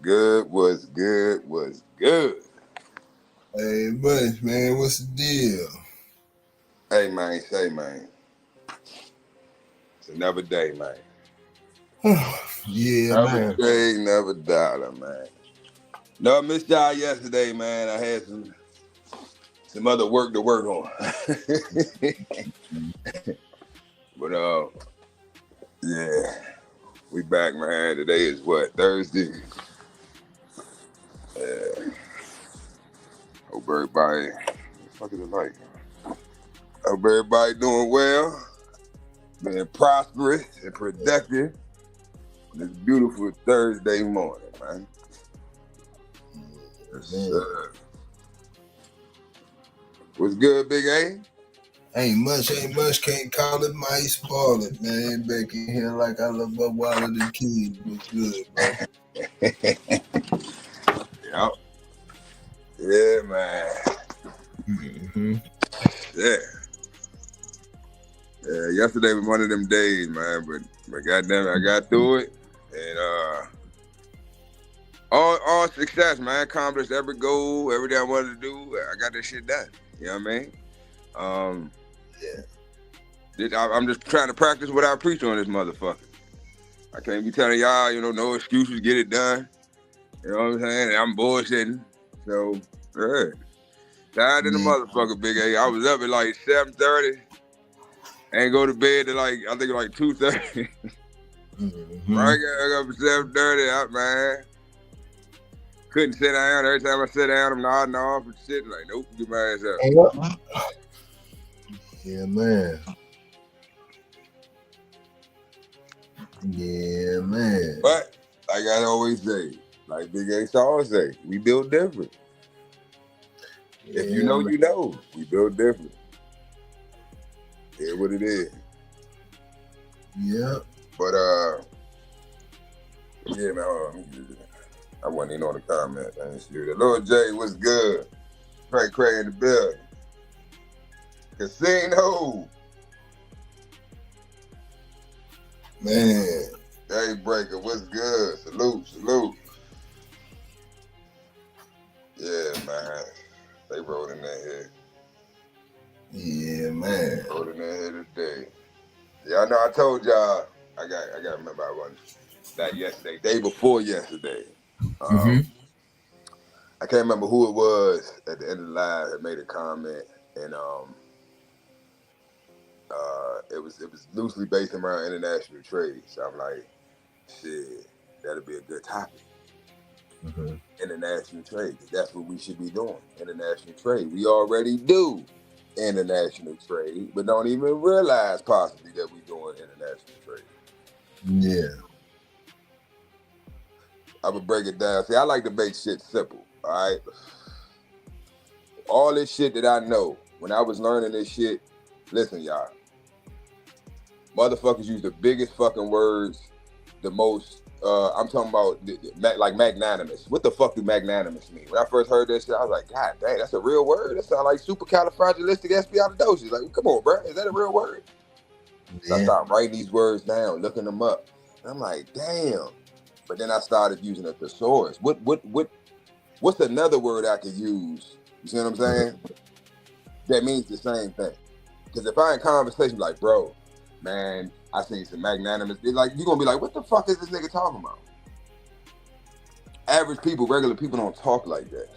good? What's good? What's good? Hey, Bunch, man, what's the deal? Hey, man, say, man. It's another day, man. Yeah, Another man. day, another dollar, man. No, I missed y'all yesterday, man. I had some other work to work on. But, yeah. We back, man. Today is what? Thursday? Yeah. Hope everybody, what the fuck is it like? Hope everybody doing well, being prosperous and productive on this beautiful Thursday morning, man. Yes, sir. What's good, Big A? Ain't much, can't call it, might spoil it, man. Back in here like I love my wallet and kid. What's good, bro? Yep. Yeah, man. Mm-hmm. Yeah. Yeah, yesterday was one of them days, man, but goddamn it, I got through it. And all success, man. Accomplished every goal, everything I wanted to do. I got this shit done. You know what I mean? I'm just trying to practice what I preach on this motherfucker. I can't be telling y'all, no excuses, get it done. You know what I'm saying? And I'm bullshitting. So, yeah. Tired in the motherfucker, Big A. I was up at like 7:30. Ain't go to bed at I think like 2:30. Mm-hmm. I got up at 7:30, man. Couldn't sit down. Every time I sit down, I'm nodding off and shit. Like, nope, get my ass up. Yeah, man. Yeah, man. But, like I always say, like Big A always say, we build different. If you know, you know. We build different. Yeah, what it is. Yeah. But, yeah, man, hold on. I wasn't even on the comment. I didn't see that. Lord J, what's good? Cray in the building. Casino. Man. Daybreaker, what's good? Salute. Yeah, man. They rode in that here. Yeah, man. Rode in that here today. Yeah, I know I told y'all, I got to remember I wasn't not yesterday, day before yesterday. I can't remember who it was at the end of the live that made a comment, and it was loosely based around international trade. So I'm like, shit, that'll be a good topic. Mm-hmm. International trade, because that's what we should be doing. International trade. We already do international trade, but don't even realize possibly that we're doing international trade. Yeah. I would break it down. See, I like to make shit simple, all right? All this shit that I know, when I was learning this shit, listen, y'all. Motherfuckers use the biggest fucking words, the most, I'm talking about like magnanimous. What the fuck do magnanimous mean? When I first heard that shit, I was like, God dang, that's a real word? That sounds like supercalifragilisticexpialidocious. Like, come on, bro, is that a real word? Yeah. So I started writing these words down, looking them up. And I'm like, damn. But then I started using a thesaurus. What's another word I could use? You see what I'm saying? That means the same thing. Because if I in conversation like, bro, man, I seen some magnanimous, like, you're going to be like, what the fuck is this nigga talking about? Average people, regular people don't talk like that.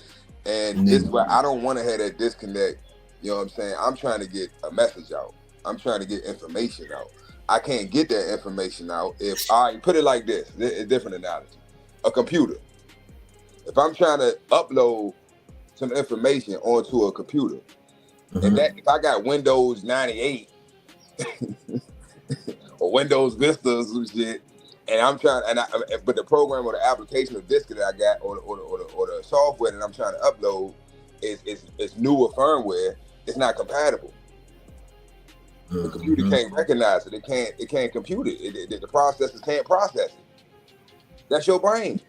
And this is why I don't want to have that disconnect. You know what I'm saying? I'm trying to get a message out. I'm trying to get information out. I can't get that information out if I put it like this, a different analogy. A computer. If I'm trying to upload some information onto a computer, and that if I got Windows 98 or Windows Vista or some shit, and I'm trying, but the program or the application or disk that I got or the software that I'm trying to upload is newer firmware, it's not compatible. The computer can't recognize it. It can't compute it. The processors can't process it. That's your brain.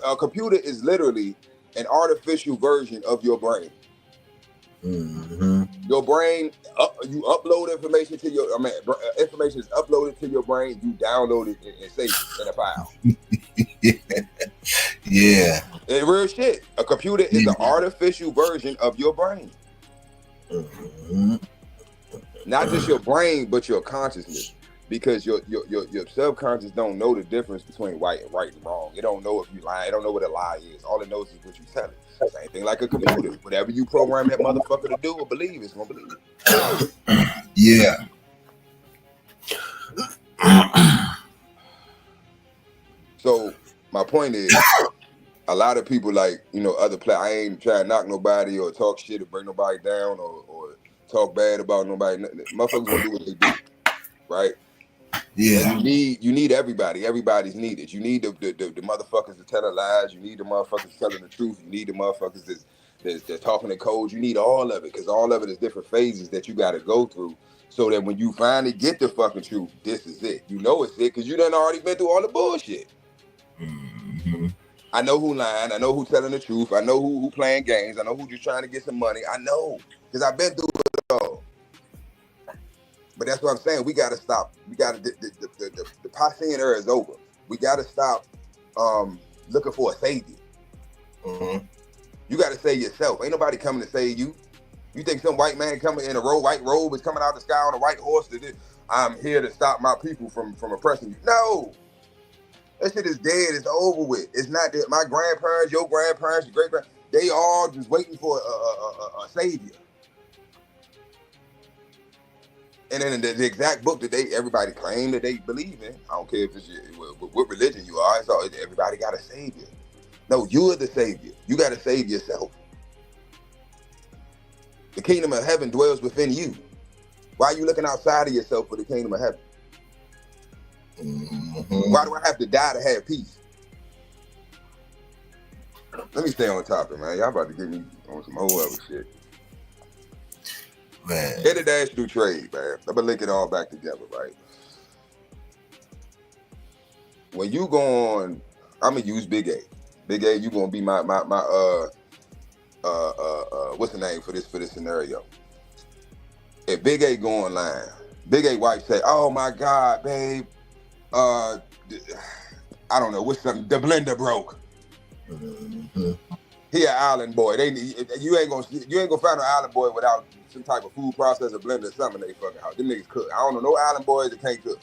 A computer is literally an artificial version of your brain. Mm-hmm. Your brain, you upload information to your, information is uploaded to your brain. You download it and save it in a file. Yeah. Real shit. A computer is an artificial version of your brain. Mm-hmm. Not just your brain, but your consciousness. Because your subconscious don't know the difference between right and wrong. It don't know if you lie. It don't know what a lie is. All it knows is what you tell it. Same thing like a computer. Whatever you program that motherfucker to do or believe, it's gonna believe it. Yeah. So my point is, a lot of people like, other I ain't trying to knock nobody or talk shit or bring nobody down or talk bad about nobody. Motherfuckers gonna do what they do, right? Yeah. And you need everybody. Everybody's needed. You need the motherfuckers to tell the lies. You need the motherfuckers telling the truth. You need the motherfuckers that's talking the code. You need all of it, because all of it is different phases that you got to go through, so that when you finally get the fucking truth, this is it. You know it's it because you done already been through all the bullshit. Mm-hmm. I know who lying. I know who telling the truth. I know who playing games. I know who just trying to get some money. I know, because I've been through it all. But that's what I'm saying. We got to stop. We got to, the Poseidon era is over. We got to stop looking for a savior. Mm-hmm. You got to save yourself. Ain't nobody coming to save you. You think some white man coming in a white robe is coming out the sky on a white horse that I'm here to stop my people from oppressing you? No. That shit is dead. It's over with. It's not that my grandparents, your grandparents, your great-grandparents, they all just waiting for a savior. And then the exact book that everybody claim that they believe in, I don't care if it's what religion you are, everybody got a savior. No, you're the savior. You got to save yourself. The kingdom of heaven dwells within you. Why are you looking outside of yourself for the kingdom of heaven? Mm-hmm. Why do I have to die to have peace? Let me stay on topic, man. Y'all about to get me on some whole other shit. Man. International trade, man. I'm gonna link it all back together, right? When you go on, I'm gonna use Big A. Big A, you gonna be my what's the name for this scenario? If Big A go online, Big A wife say, "Oh my God, babe, I don't know what's something. The blender broke." Mm-hmm. He an island boy. You ain't gonna find an island boy without some type of food processor, blender, or something in they fucking house. Them niggas cook. I don't know no island boys that can't cook.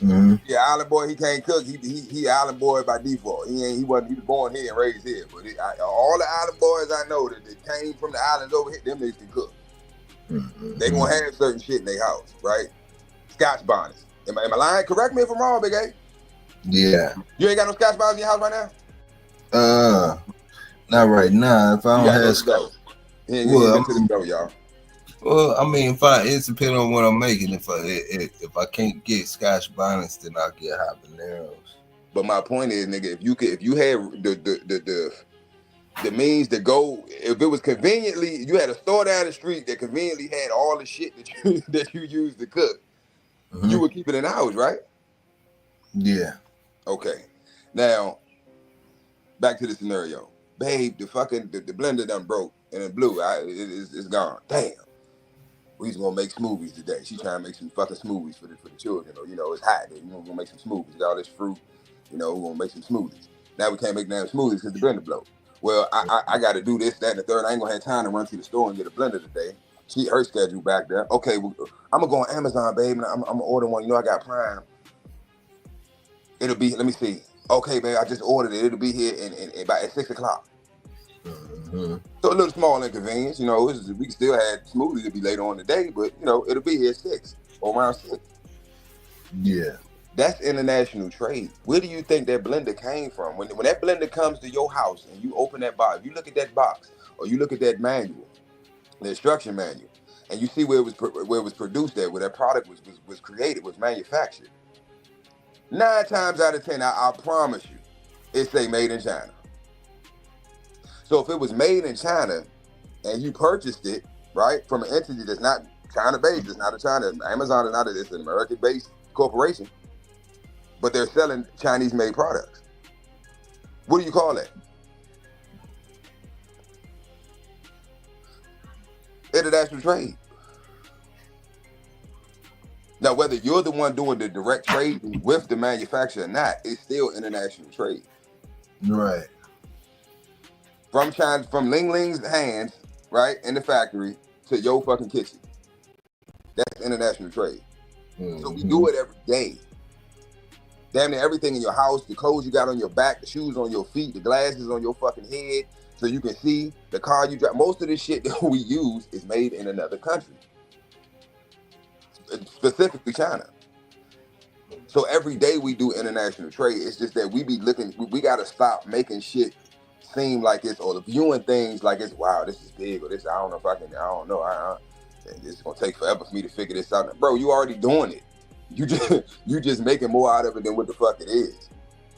Mm-hmm. Yeah, island boy, he can't cook. He island boy by default. He was born here and raised here. But all the island boys I know that came from the islands over here, them niggas can cook. Mm-hmm. They gonna have certain shit in their house, right? Scotch bonnets. Am I lying? Correct me if I'm wrong, Big A. Yeah. You ain't got no Scotch bonnets in your house right now? Not right now. If I don't have Scotch, he ain't been to the store, y'all. Well, I mean, it depends on what I'm making. If I can't get Scotch bonnets, then I'll get habaneros. But my point is, nigga, if you had the means to go, if it was conveniently, you had a store down the street that conveniently had all the shit that you use to cook, mm-hmm. You would keep it in the house, right? Yeah. Okay. Now, back to the scenario. Babe, the blender done broke and it blew. It's gone. Damn. We just gonna make smoothies today. She trying to make some fucking smoothies for the children. Or, it's hot. We're gonna make some smoothies. Got all this fruit. We're gonna make some smoothies. Now we can't make damn smoothies because the blender broke. Well, I got to do this, that, and the third. I ain't gonna have time to run to the store and get a blender today. Her schedule back there. Okay, well, I'm gonna go on Amazon, babe, and I'm gonna order one. I got Prime. It'll be. Let me see. Okay, babe, I just ordered it. It'll be here in about at 6 o'clock. Mm-hmm. So a little small inconvenience, we can still have smoothies to be later on today, but it'll be here at 6 or around 6. Yeah. That's international trade. Where do you think that blender came from? When that blender comes to your house and you open that box, you look at that box or you look at that manual, the instruction manual, and you see where it was produced at, where that product was created, was manufactured. 9 times out of 10, I promise you, it say made in China. So if it was made in China and you purchased it, right, from an entity that's not China-based, it's not a China, Amazon is not, it's an American-based corporation, but they're selling Chinese-made products. What do you call that? International trade. Now, whether you're the one doing the direct trade with the manufacturer or not, it's still international trade. Right. From China, from Ling Ling's hands, right, in the factory to your fucking kitchen. That's international trade. So we do it every day. Damn near everything in your house, the clothes you got on your back, the shoes on your feet, the glasses on your fucking head, so you can see the car you drive. Most of the shit that we use is made in another country, specifically China. So every day we do international trade. It's just that we be looking, we got to stop making shit seem like it's, or viewing things like it's, wow, this is big, or this, I don't know if I can, I don't know. It's going to take forever for me to figure this out. Bro, you already doing it. You just making more out of it than what the fuck it is.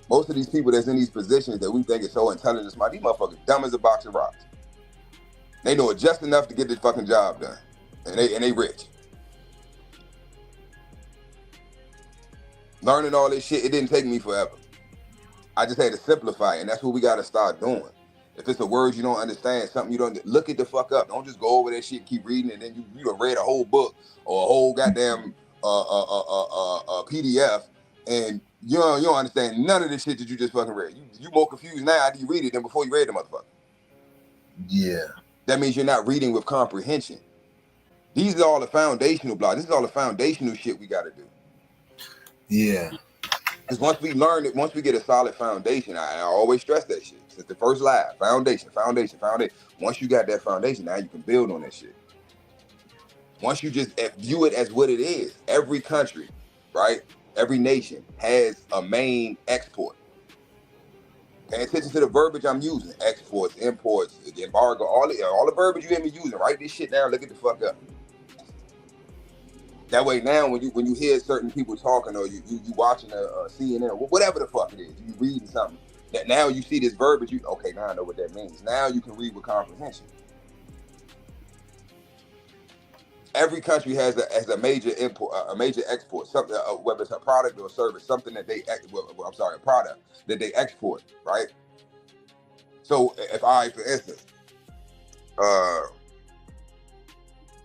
Most of these people that's in these positions that we think is so intelligent and smart, these motherfuckers dumb as a box of rocks. They know it just enough to get this fucking job done. And they rich. Learning all this shit, it didn't take me forever. I just had to simplify it, and that's what we gotta start doing. If it's a word you don't understand, something you don't, look it the fuck up. Don't just go over that shit and keep reading, and then you done read a whole book or a whole goddamn PDF, and you don't understand none of the shit that you just fucking read. You more confused now after you read it than before you read the motherfucker. Yeah. That means you're not reading with comprehension. These are all the foundational blocks. This is all the foundational shit we gotta do. Yeah. Because once we learn it, once we get a solid foundation, I always stress that shit. Since the first live, foundation. Once you got that foundation, now you can build on that shit. Once you just view it as what it is, every country, right? Every nation has a main export. Pay attention to the verbiage I'm using. Exports, imports, the embargo, all the verbiage you hear me using. Write this shit down, look it the fuck up. That way now when you hear certain people talking, or you watching a CNN or whatever the fuck it is, you reading something, that now you see this verbiage, okay, now I know what that means. Now you can read with comprehension. Every country has a major import, a major export, something, whether it's a product or a service, something that they, a product that they export, right? So if I, for instance,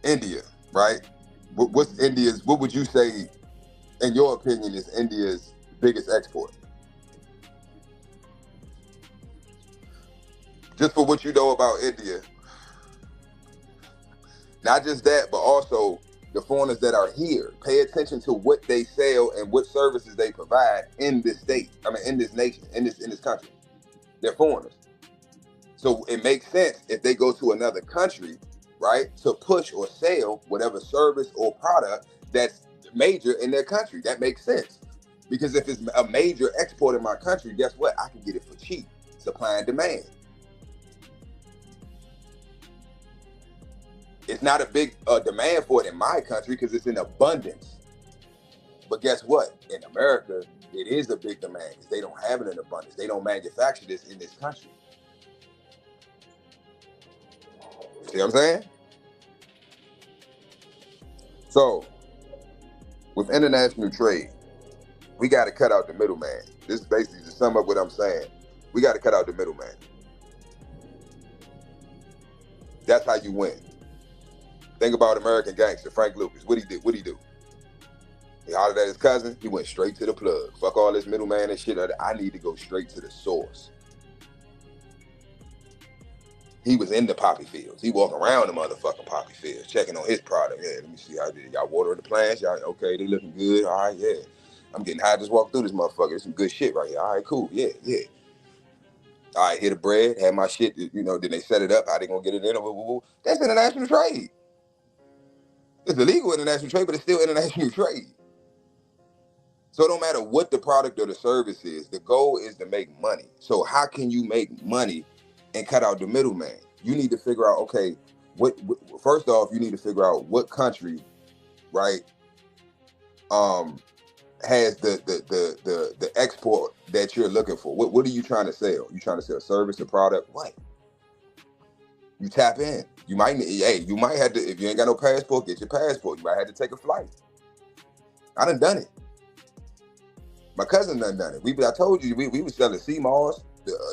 India, right? What would you say, in your opinion, is India's biggest export? Just for what you know about India. Not just that, but also the foreigners that are here. Pay attention to what they sell and what services they provide in this state. In this nation, in this country. They're foreigners. So it makes sense if they go to another country, right, to push or sell whatever service or product that's major in their country. That makes sense. Because if it's a major export in my country, guess what? I can get it for cheap. Supply and demand. It's not a big demand for it in my country because it's in abundance. But guess what? In America, it is a big demand because they don't have it in abundance. They don't manufacture this in this country. See what I'm saying? So, with international trade, we got to cut out the middleman. This is basically to sum up what I'm saying. We got to cut out the middleman. That's how you win. Think about American Gangster, Frank Lucas. What'd he do? He hollered at his cousin. He went straight to the plug. Fuck all this middleman and shit. I need to go straight to the source. He was in the poppy fields. He walking around the motherfucking poppy fields, checking on his product. Yeah, let me see how y'all watering the plants. Y'all okay? They looking good. All right, yeah. I'm getting high. Just walk through this motherfucker. There's some good shit right here. All right, cool. Yeah. All right, hit the bread. Had my shit. Then they set it up. How they gonna get it in? That's international trade. It's illegal international trade, but it's still international trade. So it don't matter what the product or the service is. The goal is to make money. So how can you make money and cut out the middleman? You need to figure out, okay, what first off, you need to figure out what country, right, has the export that you're looking for. What are you trying to sell? You trying to sell a service, a product? What? You tap in. You might have to, if you ain't got no passport, get your passport. You might have to take a flight. I done it. My cousin done it. I told you, we was selling sea moss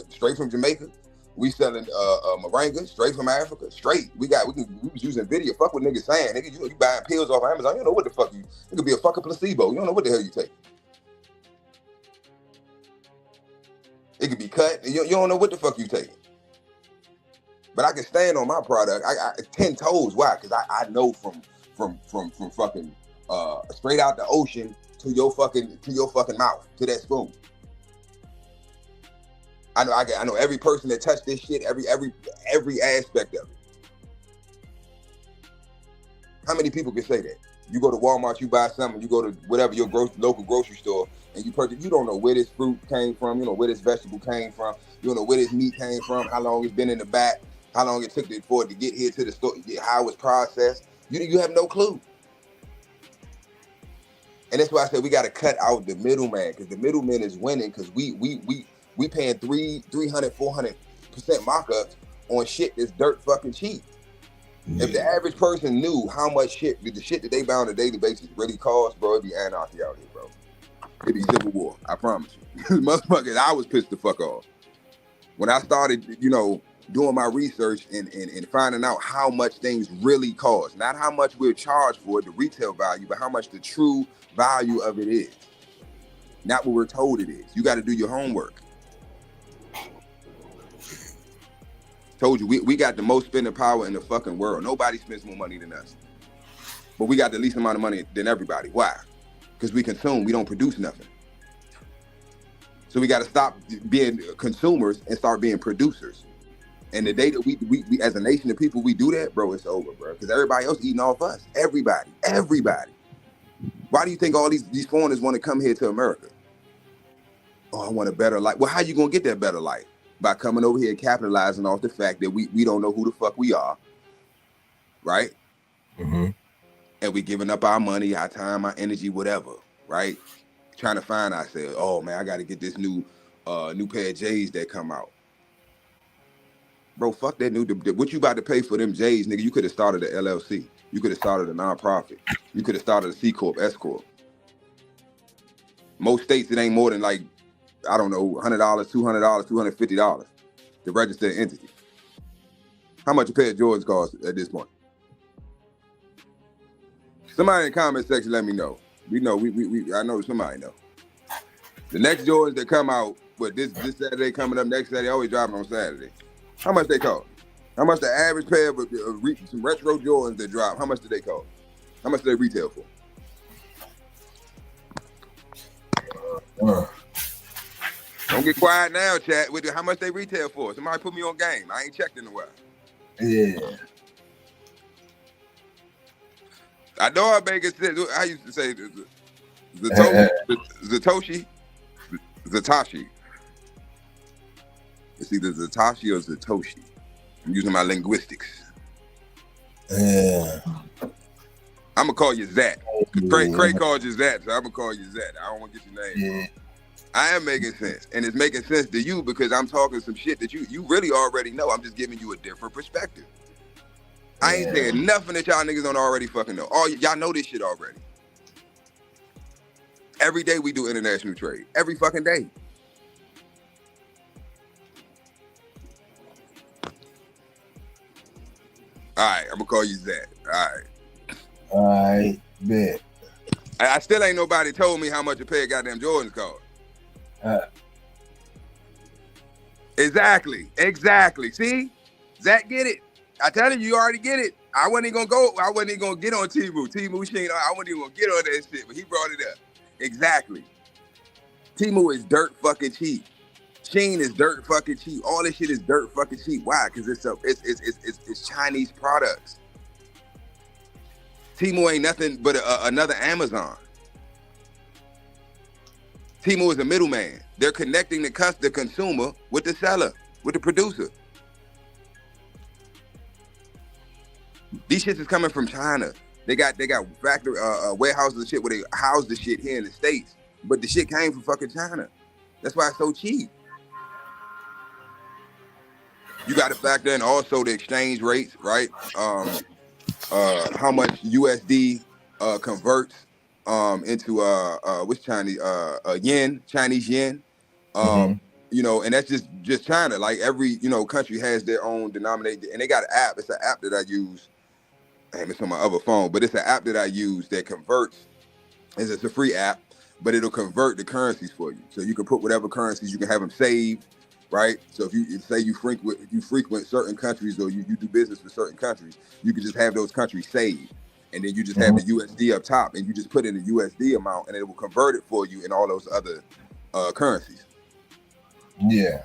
straight from Jamaica. We selling moringa straight from Africa. Straight. We was using video. Fuck what niggas saying. Nigga, you buying pills off Amazon. You don't know what the fuck it could be a fucking placebo. You don't know what the hell you take. It could be cut. You don't know what the fuck you taking. But I can stand on my product. I 10 toes. Why? Because I know from fucking straight out the ocean to your fucking mouth, to that spoon. I know every person that touched this shit, every aspect of it. How many people can say that? You go to Walmart, you buy something, you go to whatever your local grocery store, and you purchase. You don't know where this fruit came from. You know where this vegetable came from. You don't know where this meat came from. How long it's been in the back. How long it took for it to get here to the store. How it was processed. You have no clue. And that's why I said we got to cut out the middleman, because the middleman is winning, because we paying 300-400% markups on shit that's dirt fucking cheap. Yeah. If the average person knew how much the shit that they buy on a daily basis really costs, bro, it'd be anarchy out here, bro. It'd be civil war. I promise you. Motherfuckers, I was pissed the fuck off when I started, doing my research and finding out how much things really cost. Not how much we're charged for it, the retail value, but how much the true value of it is. Not what we're told it is. You got to do your homework. Told you, we got the most spending power in the fucking world. Nobody spends more money than us. But we got the least amount of money than everybody. Why? Because we consume, we don't produce nothing. So we got to stop being consumers and start being producers. And the day that we as a nation of people, we do that, bro, it's over, bro. Because everybody else eating off us. Everybody. Why do you think all these foreigners want to come here to America? Oh, I want a better life. Well, how you going to get that better life? By coming over here and capitalizing off the fact that we don't know who the fuck we are, right? Mm-hmm. And we giving up our money, our time, our energy, whatever, right? Trying to find ourselves. Oh man, I got to get this new pair of J's that come out. Bro, fuck that new. What you about to pay for them J's, nigga? You could have started an LLC. You could have started a nonprofit. You could have started a C Corp, S Corp. Most states, it ain't more than like, I don't know, $100, $200, $250 to register an entity. How much a pair of Jordans cost at this point? Somebody in the comment section, let me know. We know, I know somebody know. The next Jordans that come out, this Saturday coming up, next Saturday, always dropping on Saturday. How much they cost? How much the average pair of some retro Jordans that drop, how much do they cost? How much do they retail for? Don't get quiet now, chat. How much they retail for? Somebody put me on game. I ain't checked in a while. Yeah. I know I make it sense. I used to say Zatoshi. It's either Zatoshi or Zatoshi. I'm using my linguistics. Yeah. I'm gonna call you Zat. Craig called you Zat, so I'm gonna call you Zat. I don't want to get your name wrong. I am making sense, and it's making sense to you because I'm talking some shit that you really already know. I'm just giving you a different perspective. I ain't saying nothing that y'all niggas don't already fucking know. Y'all know this shit already. Every day we do international trade. Every fucking day. All right, I'm gonna call you Zat. All right, bet. I still ain't nobody told me how much a pair of goddamn Jordans cost. Exactly. See? Zach get it. I tell you already get it. I wasn't even gonna get on Temu. Temu Shein, I wasn't even gonna get on that shit, but he brought it up. Exactly. Temu is dirt fucking cheap. Shein is dirt fucking cheap. All this shit is dirt fucking cheap. Why? Because it's Chinese products. Temu ain't nothing but another Amazon. Temu is a middleman. They're connecting the consumer with the seller, with the producer. These shits is coming from China. They got factory warehouses and shit where they house the shit here in the States, but the shit came from fucking China. That's why it's so cheap. You got to factor in also the exchange rates, right? How much USD converts into what's Chinese yen, Chinese yen. And that's just China. Like every country has their own denominator, and they got an app. It's an app that I use. It's on my other phone, but it's an app that I use that converts. It's a free app, but it'll convert the currencies for you. So you can put whatever currencies, you can have them saved right? So if you say you frequent certain countries or you do business with certain countries, you can just have those countries saved. And then you just have the USD up top, and you just put in the USD amount, and it will convert it for you in all those other currencies. Yeah.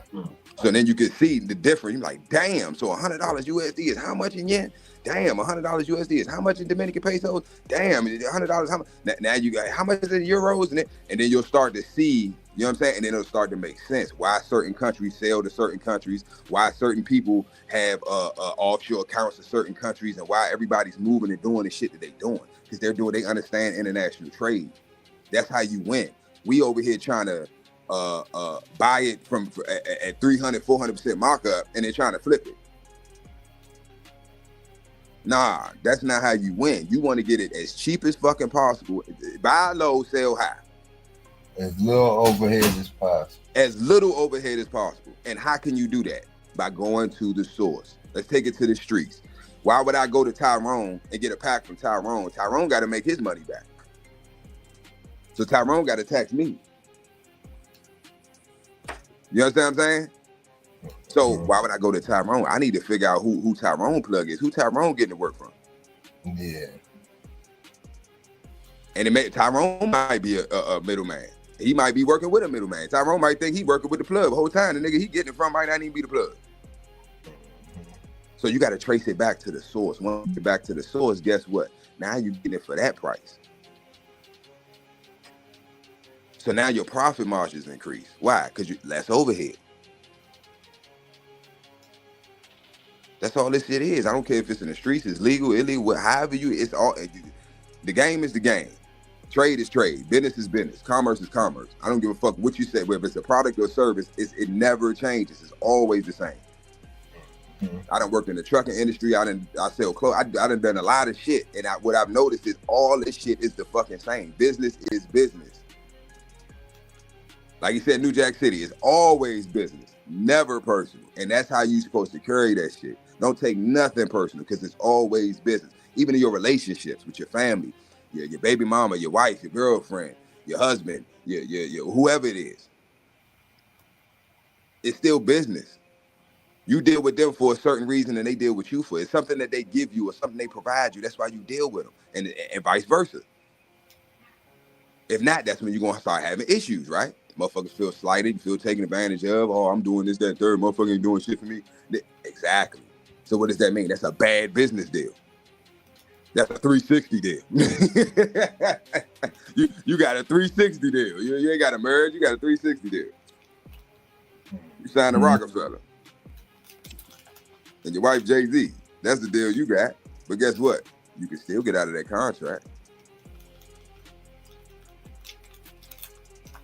So then you can see the difference. You're like, damn, so $100 USD is how much in yen? Damn, $100 USD is how much in Dominican pesos? Damn, $100 how much? Now you got how much is in euros? And then you'll start to see, you know what I'm saying? And then it'll start to make sense why certain countries sell to certain countries, why certain people have offshore accounts in certain countries, and why everybody's moving and doing the shit that they doing. Because they understand international trade. That's how you win. We over here trying to buy it at 300, 400% markup, and they're trying to flip it. Nah, that's not how you win. You want to get it as cheap as fucking possible. Buy low, sell high. As little overhead as possible. As little overhead as possible. And how can you do that? By going to the source. Let's take it to the streets. Why would I go to Tyrone and get a pack from Tyrone? Tyrone got to make his money back. So Tyrone got to tax me. You understand what I'm saying? So why would I go to Tyrone? I need to figure out who Tyrone plug is. Who Tyrone getting to work from? Yeah. And Tyrone might be a middleman. He might be working with a middleman. Tyrone might think he working with the plug the whole time. The nigga he getting it from might not even be the plug. So you got to trace it back to the source. Once you get back to the source, guess what? Now you get it for that price. So now your profit margins increase. Why? Because you less overhead. That's all this shit is. I don't care if it's in the streets, it's legal, illegal, however it's all. The game is the game. Trade is trade. Business is business. Commerce is commerce. I don't give a fuck what you say. Whether it's a product or service, it never changes. It's always the same. I done worked in the trucking industry. I sell clothes. I done done a lot of shit. And what I've noticed is all this shit is the fucking same. Business is business. Like you said, New Jack City is always business, never personal. And that's how you supposed to carry that shit. Don't take nothing personal because it's always business. Even in your relationships with your family, your baby mama, your wife, your girlfriend, your husband, your whoever it is. It's still business. You deal with them for a certain reason and they deal with you for it. It's something that they give you or something they provide you. That's why you deal with them and vice versa. If not, that's when you're going to start having issues, right? Motherfuckers feel slighted, feel taken advantage of. Oh, I'm doing this, that, third. Motherfucker ain't doing shit for me. Exactly. So what does that mean? That's a bad business deal. That's a 360 deal. you got a 360 deal. You ain't got a marriage, you got a 360 deal. You signed a Rockefeller. And your wife, Jay-Z. That's the deal you got. But guess what? You can still get out of that contract.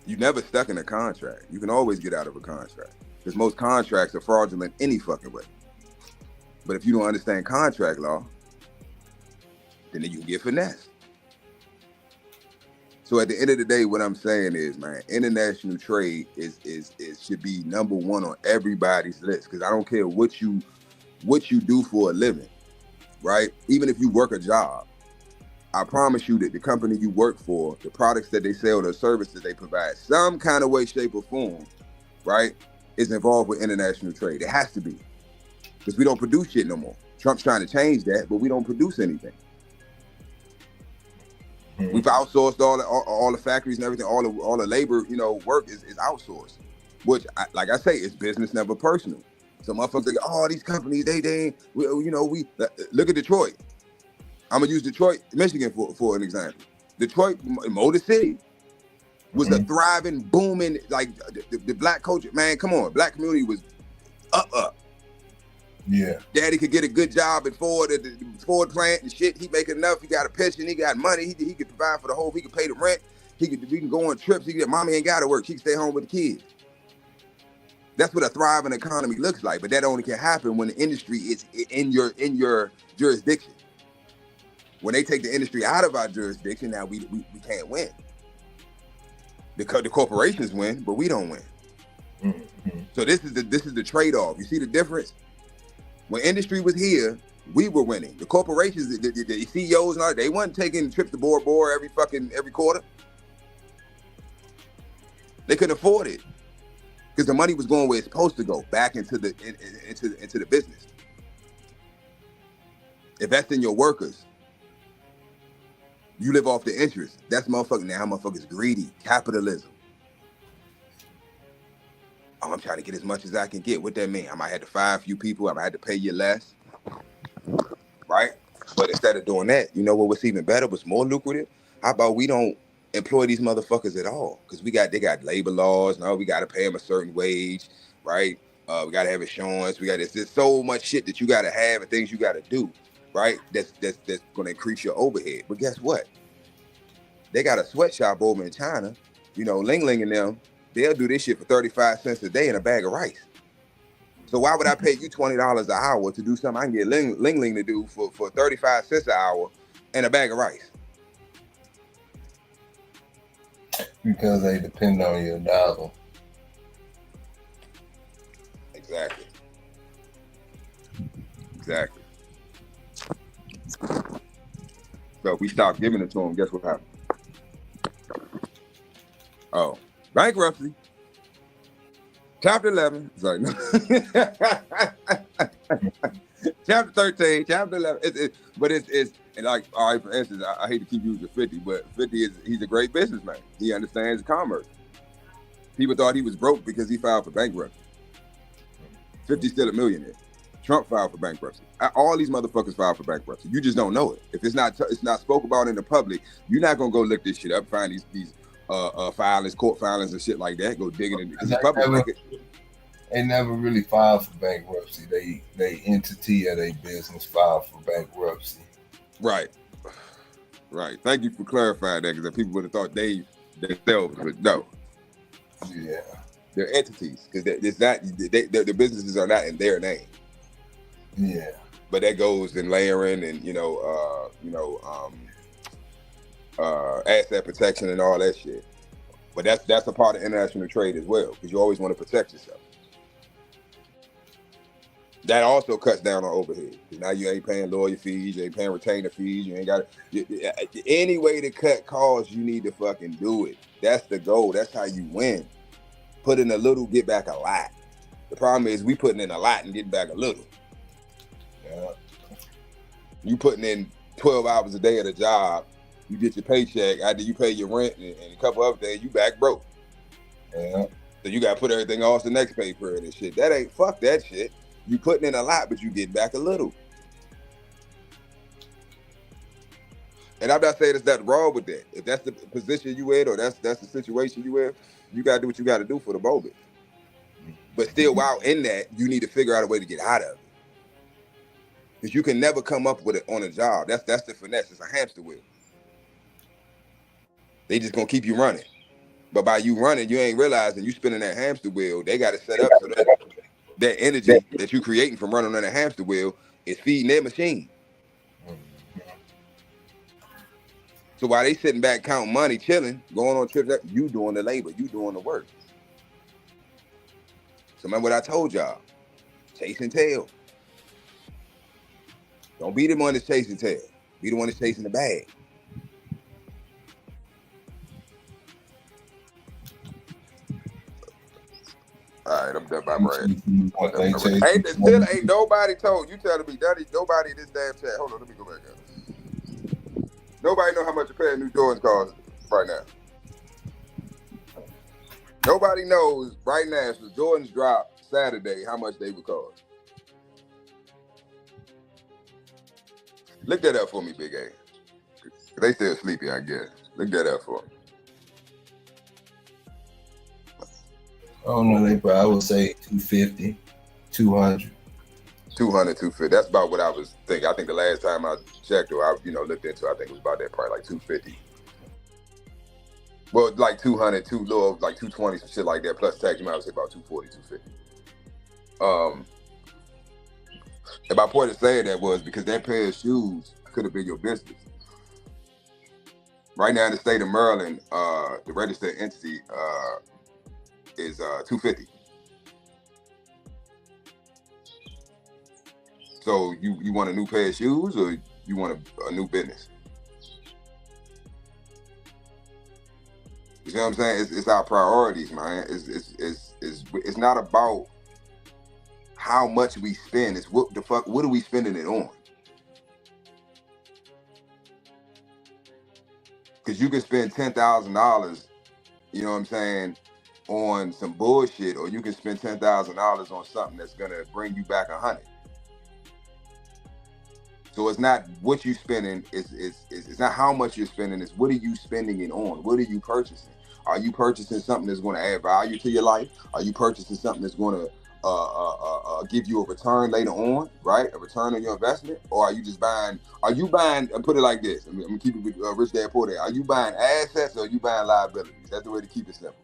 You never stuck in a contract. You can always get out of a contract. Because most contracts are fraudulent any fucking way. But if you don't understand contract law, then you can get finessed. So at the end of the day, what I'm saying is, man, international trade is should be number one on everybody's list. Because I don't care what you do for a living, right? Even if you work a job, I promise you that the company you work for, the products that they sell, the services they provide, some kind of way, shape, or form, right, is involved with international trade. It has to be. Because we don't produce shit no more. Trump's trying to change that, but we don't produce anything. We've outsourced all the factories and everything. All the labor, work is outsourced. Which, like I say, it's business, never personal. So motherfuckers think, oh, these companies, they we look at Detroit. I'm gonna use Detroit, Michigan for an example. Detroit, Motor City, was a thriving, booming, like the black culture. Man, come on, black community was up. Yeah. Daddy could get a good job at Ford, at the Ford plant and shit. He make enough. He got a pension. He got money. He could provide for the whole. He could pay the rent. We can go on trips. Mommy ain't got to work. She can stay home with the kids. That's what a thriving economy looks like. But that only can happen when the industry is in your jurisdiction. When they take the industry out of our jurisdiction, now we can't win. The corporations win, but we don't win. Mm-hmm. So this is the trade-off. You see the difference? When industry was here, we were winning. The corporations, the CEOs and all, they weren't taking trips to Bora Bora every quarter. They couldn't afford it. because the money was going where it's supposed to go, back into the into the business. Invest in your workers. You live off the interest. That's motherfucking now. Motherfuckers greedy. Capitalism. Oh, I'm trying to get as much as I can get. What that mean? I might have to fire a few people. I might have to pay you less. Right? But instead of doing that, you know what's even better, what's more lucrative? How about we don't employ these motherfuckers at all? Because they got labor laws. No, we got to pay them a certain wage, right? We got to have insurance. There's so much shit that you got to have and things you got to do, right? That's going to increase your overhead. But guess what? They got a sweatshop over in China, you know, Ling Ling and them. They'll do this shit for 35 cents a day and a bag of rice. So why would I pay you $20 an hour to do something I can get Ling Ling to do for 35 cents an hour and a bag of rice? Because they depend on your dollar. Exactly. So if we stop giving it to them, guess what happens? Oh, bankruptcy. Chapter 11. Sorry, no. Chapter 13, chapter 11. But it's and like, all right, for instance, I hate to keep using 50, but 50 he's a great businessman. He understands commerce. People thought he was broke because he filed for bankruptcy. 50's still a millionaire. Trump filed for bankruptcy. All these motherfuckers filed for bankruptcy. You just don't know it. If it's not spoke about in the public, you're not gonna go look this shit up, find these filings, court filings and shit like that. Go digging in because the public. They never really filed for bankruptcy. They entity of their business filed for bankruptcy. Right. Thank you for clarifying that, because people would have thought they themselves, but no. Yeah. They're entities because the businesses are not in their name. Yeah. But that goes in layering and asset protection and all that shit. But that's a part of international trade as well, because you always want to protect yourself. That also cuts down on overhead. Now you ain't paying lawyer fees, you ain't paying retainer fees, you ain't got any way to cut costs, you need to fucking do it. That's the goal. That's how you win. Put in a little, get back a lot. The problem is we putting in a lot and getting back a little. Yeah. You putting in 12 hours a day at a job, you get your paycheck, after you pay your rent and a couple other things, you back broke. Yeah. So you gotta put everything else the next pay period and shit. That ain't, fuck that shit. You putting in a lot, but you getting back a little. And I'm not saying there's nothing wrong with that. If that's the position you in, or that's the situation you in, you gotta do what you gotta do for the moment. But still, while in that, you need to figure out a way to get out of it. Because you can never come up with it on a job. That's the finesse. It's a hamster wheel. They just gonna keep you running. But by you running, you ain't realizing you spinning that hamster wheel. They got to set up so that energy that you creating from running on that hamster wheel is feeding their machine. So while they sitting back counting money, chilling, going on trips, you doing the labor, you doing the work. So remember what I told y'all, chasing tail. Don't be the one that's chasing tail. Be the one that's chasing the bag. All right, I'm done by Brad. Ain't nobody told you, telling me that nobody in this damn chat. Hold on, let me go back up. Nobody know how much a pair of new Jordans cost right now. Nobody knows right now if the Jordans drop Saturday how much they would cost. Look that up for me, Big A. They still sleepy, I guess. Look that up for me. I don't know, I would say 250, 200. 250. That's about what I was thinking. I think the last time I checked or I looked into it, I think it was about that price, like 250. Well, like 200, like 220, some shit like that, plus tax, you might say about 240, 250. And my point of saying that was because that pair of shoes could have been your business. Right now in the state of Maryland, the registered entity is $250. So you want a new pair of shoes or you want a new business? You see what I'm saying? It's our priorities, man. It's it's not about how much we spend. It's what are we spending it on? Because you can spend $10,000, you know what I'm saying, on some bullshit, or you can spend $10,000 on something that's gonna bring you back 100. So it's not what you're spending, it's not how much you're spending, it's what are you spending it on? What are you purchasing? Are you purchasing something that's going to add value to your life? Are you purchasing something that's going to give you a return later on, right? A return on your investment? Or are you buying, and put it like this, I'm going to keep it with Rich Dad Poor Dad. Are you buying assets or are you buying liabilities? That's the way to keep it simple.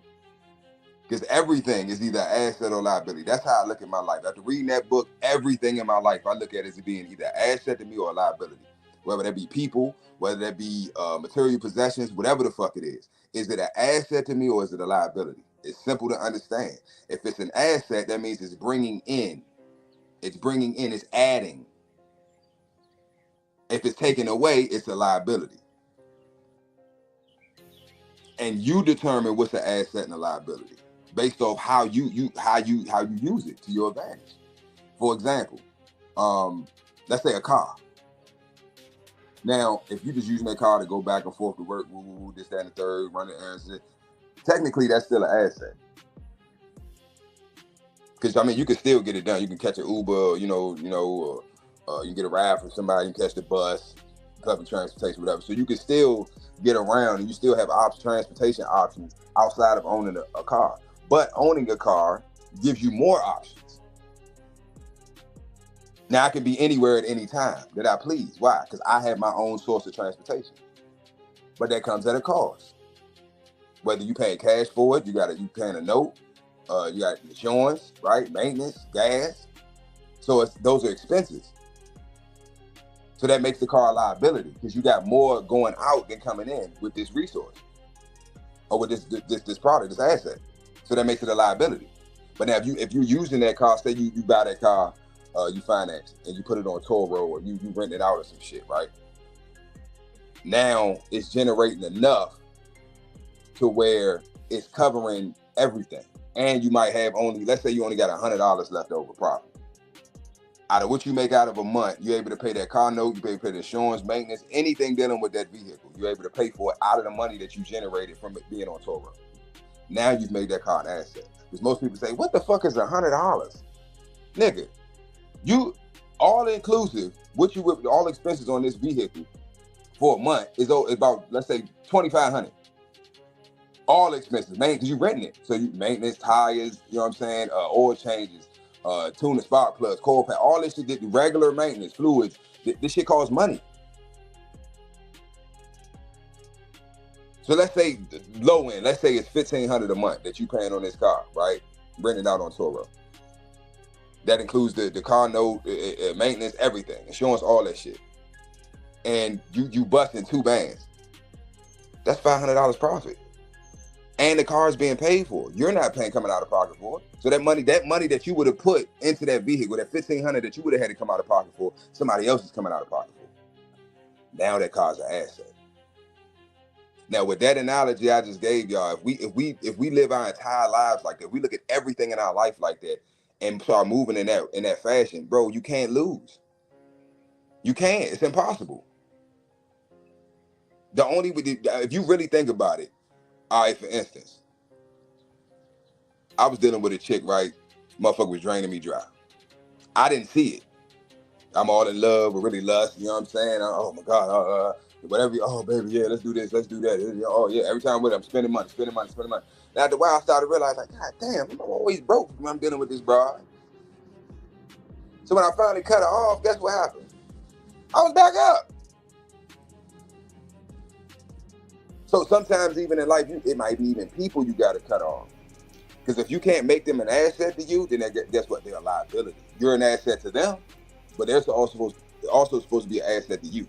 Because everything is either asset or liability. That's how I look at my life. After reading that book, everything in my life, I look at it as being either an asset to me or a liability. Whether that be people, whether that be material possessions, whatever the fuck it is. Is it an asset to me or is it a liability? It's simple to understand. If it's an asset, that means it's bringing in. It's adding. If it's taken away, it's a liability. And you determine what's an asset and a liability based off how you use it to your advantage. For example, let's say a car. Now, if you're just using that car to go back and forth to work, this, that, and the third, running errands, technically that's still an asset. Because I mean, you can still get it done. You can catch an Uber, you can get a ride from somebody, you can catch the bus, public transportation, whatever. So you can still get around, and you still have transportation options outside of owning a car. But owning a car gives you more options. Now, I can be anywhere at any time that I please. Why? Because I have my own source of transportation. But that comes at a cost. Whether you paying cash for it, you paying a note, you got insurance, right? Maintenance, gas. So those are expenses. So that makes the car a liability because you got more going out than coming in with this resource or with this product, this asset. So that makes it a liability. But now if you're using that car, say you buy that car, you finance and you put it on Turo or you rent it out or some shit, right? Now it's generating enough to where it's covering everything. And you might have let's say you only got $100 left over profit. Out of what you make out of a month, you're able to pay that car note, you're able to pay the insurance, maintenance, anything dealing with that vehicle. You're able to pay for it out of the money that you generated from it being on Turo. Now you've made that car an asset. Because most people say, what the fuck is $100? Nigga, you all inclusive, all expenses on this vehicle for a month is about, let's say, $2,500. All expenses, man, because you're renting it. So you maintenance, tires, you know what I'm saying, oil changes, tune spark plugs, coil pack, all this shit, the regular maintenance, fluids, this shit costs money. So let's say low end, let's say it's $1,500 a month that you paying on this car, right? Renting out on Turo. That includes the car note, maintenance, everything, insurance, all that shit. And you busting 2 bands. That's $500 profit. And the car is being paid for. You're not paying coming out of pocket for it. So that money that you would have put into that vehicle, that $1,500 that you would have had to come out of pocket for, somebody else is coming out of pocket for. Now that car's an asset. Now with that analogy I just gave y'all, if we live our entire lives like that, we look at everything in our life like that, and start moving in that fashion, bro, you can't lose. You can't. It's impossible. If you really think about it, all right, for instance, I was dealing with a chick, right? Motherfucker was draining me dry. I didn't see it. I'm all in love with really lust, you know what I'm saying? Oh my God, whatever, oh baby, yeah, let's do this, let's do that. Oh yeah, every time with it, I'm spending money. Now after a while, I started to realize, like, God damn, I'm always broke when I'm dealing with this broad. So when I finally cut her off, guess what happened? I was back up. So sometimes even in life, it might be even people you got to cut off. Because if you can't make them an asset to you, then guess what? They're a liability. You're an asset to them, but they're also supposed to be an asset to you.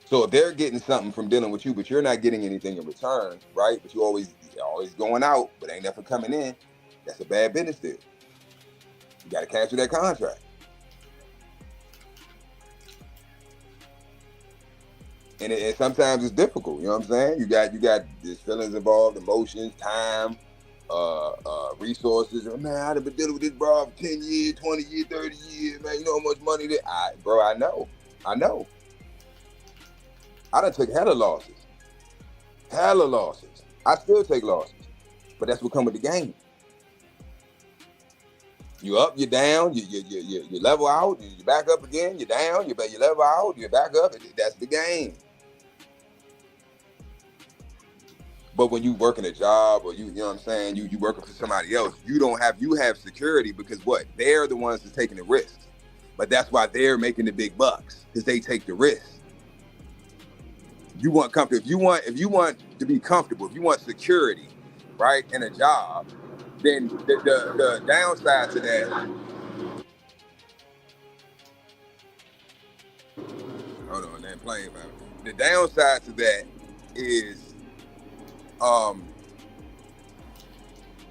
So if they're getting something from dealing with you, but you're not getting anything in return, right? But you're always going out, but ain't nothing coming in. That's a bad business deal. You got to cancel that contract. and sometimes it's difficult. You know what I'm saying? You got these feelings involved, emotions, time, resources. Man, I've been dealing with this bro for 10 years, 20 years, 30 years. Man, you know how much money that bro, I know. I done took hella losses. I still take losses, but that's what come with the game. You up, you down, you level out, you back up again, you down, you level out, you back up. That's the game. But when you working a job or you know what I'm saying, you working for somebody else, you have security because what? They're the ones that's taking the risks. But that's why they're making the big bucks, because they take the risks. You want comfort. If you want to be comfortable, if you want security, right, in a job, then the downside to that. Hold on, that plane. The downside to that is,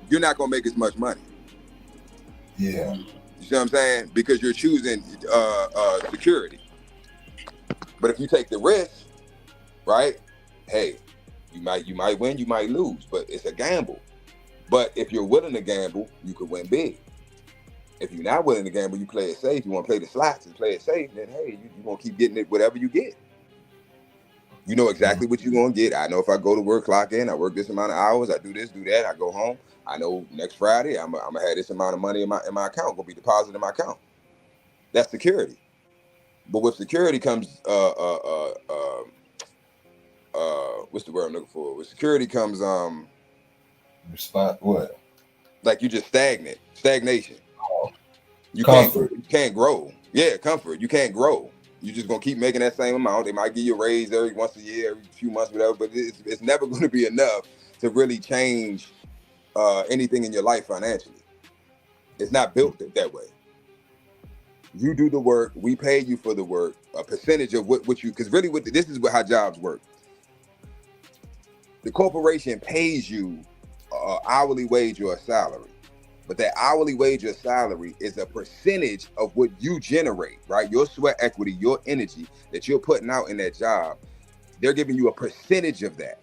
you're not gonna make as much money. Yeah. You see what I'm saying? Because you're choosing security. But if you take the risk, right? Hey, you might win, you might lose, but it's a gamble. But if you're willing to gamble, you could win big. If you're not willing to gamble, you play it safe. You want to play the slots and play it safe, then hey, you gonna keep getting it whatever you get. You know exactly what you're gonna get. I know if I go to work, clock in, I work this amount of hours, I do this, do that, I go home. I know next Friday I'm gonna have this amount of money in my account, gonna be deposited in my account. That's security. But with security comes what's the word I'm looking for? With security comes What? like you just stagnation. Oh. You Comfort. can't grow. Yeah, comfort. You can't grow. You're just gonna keep making that same amount. They might give you a raise every once a year, every few months, whatever. But it's never going to be enough to really change anything in your life financially. It's not built that way. You do the work. We pay you for the work. A percentage of what you, because really, this is how jobs work. The corporation pays you hourly wage or a salary. But that hourly wage or salary is a percentage of what you generate, right? Your sweat equity, your energy that you're putting out in that job, they're giving you a percentage of that.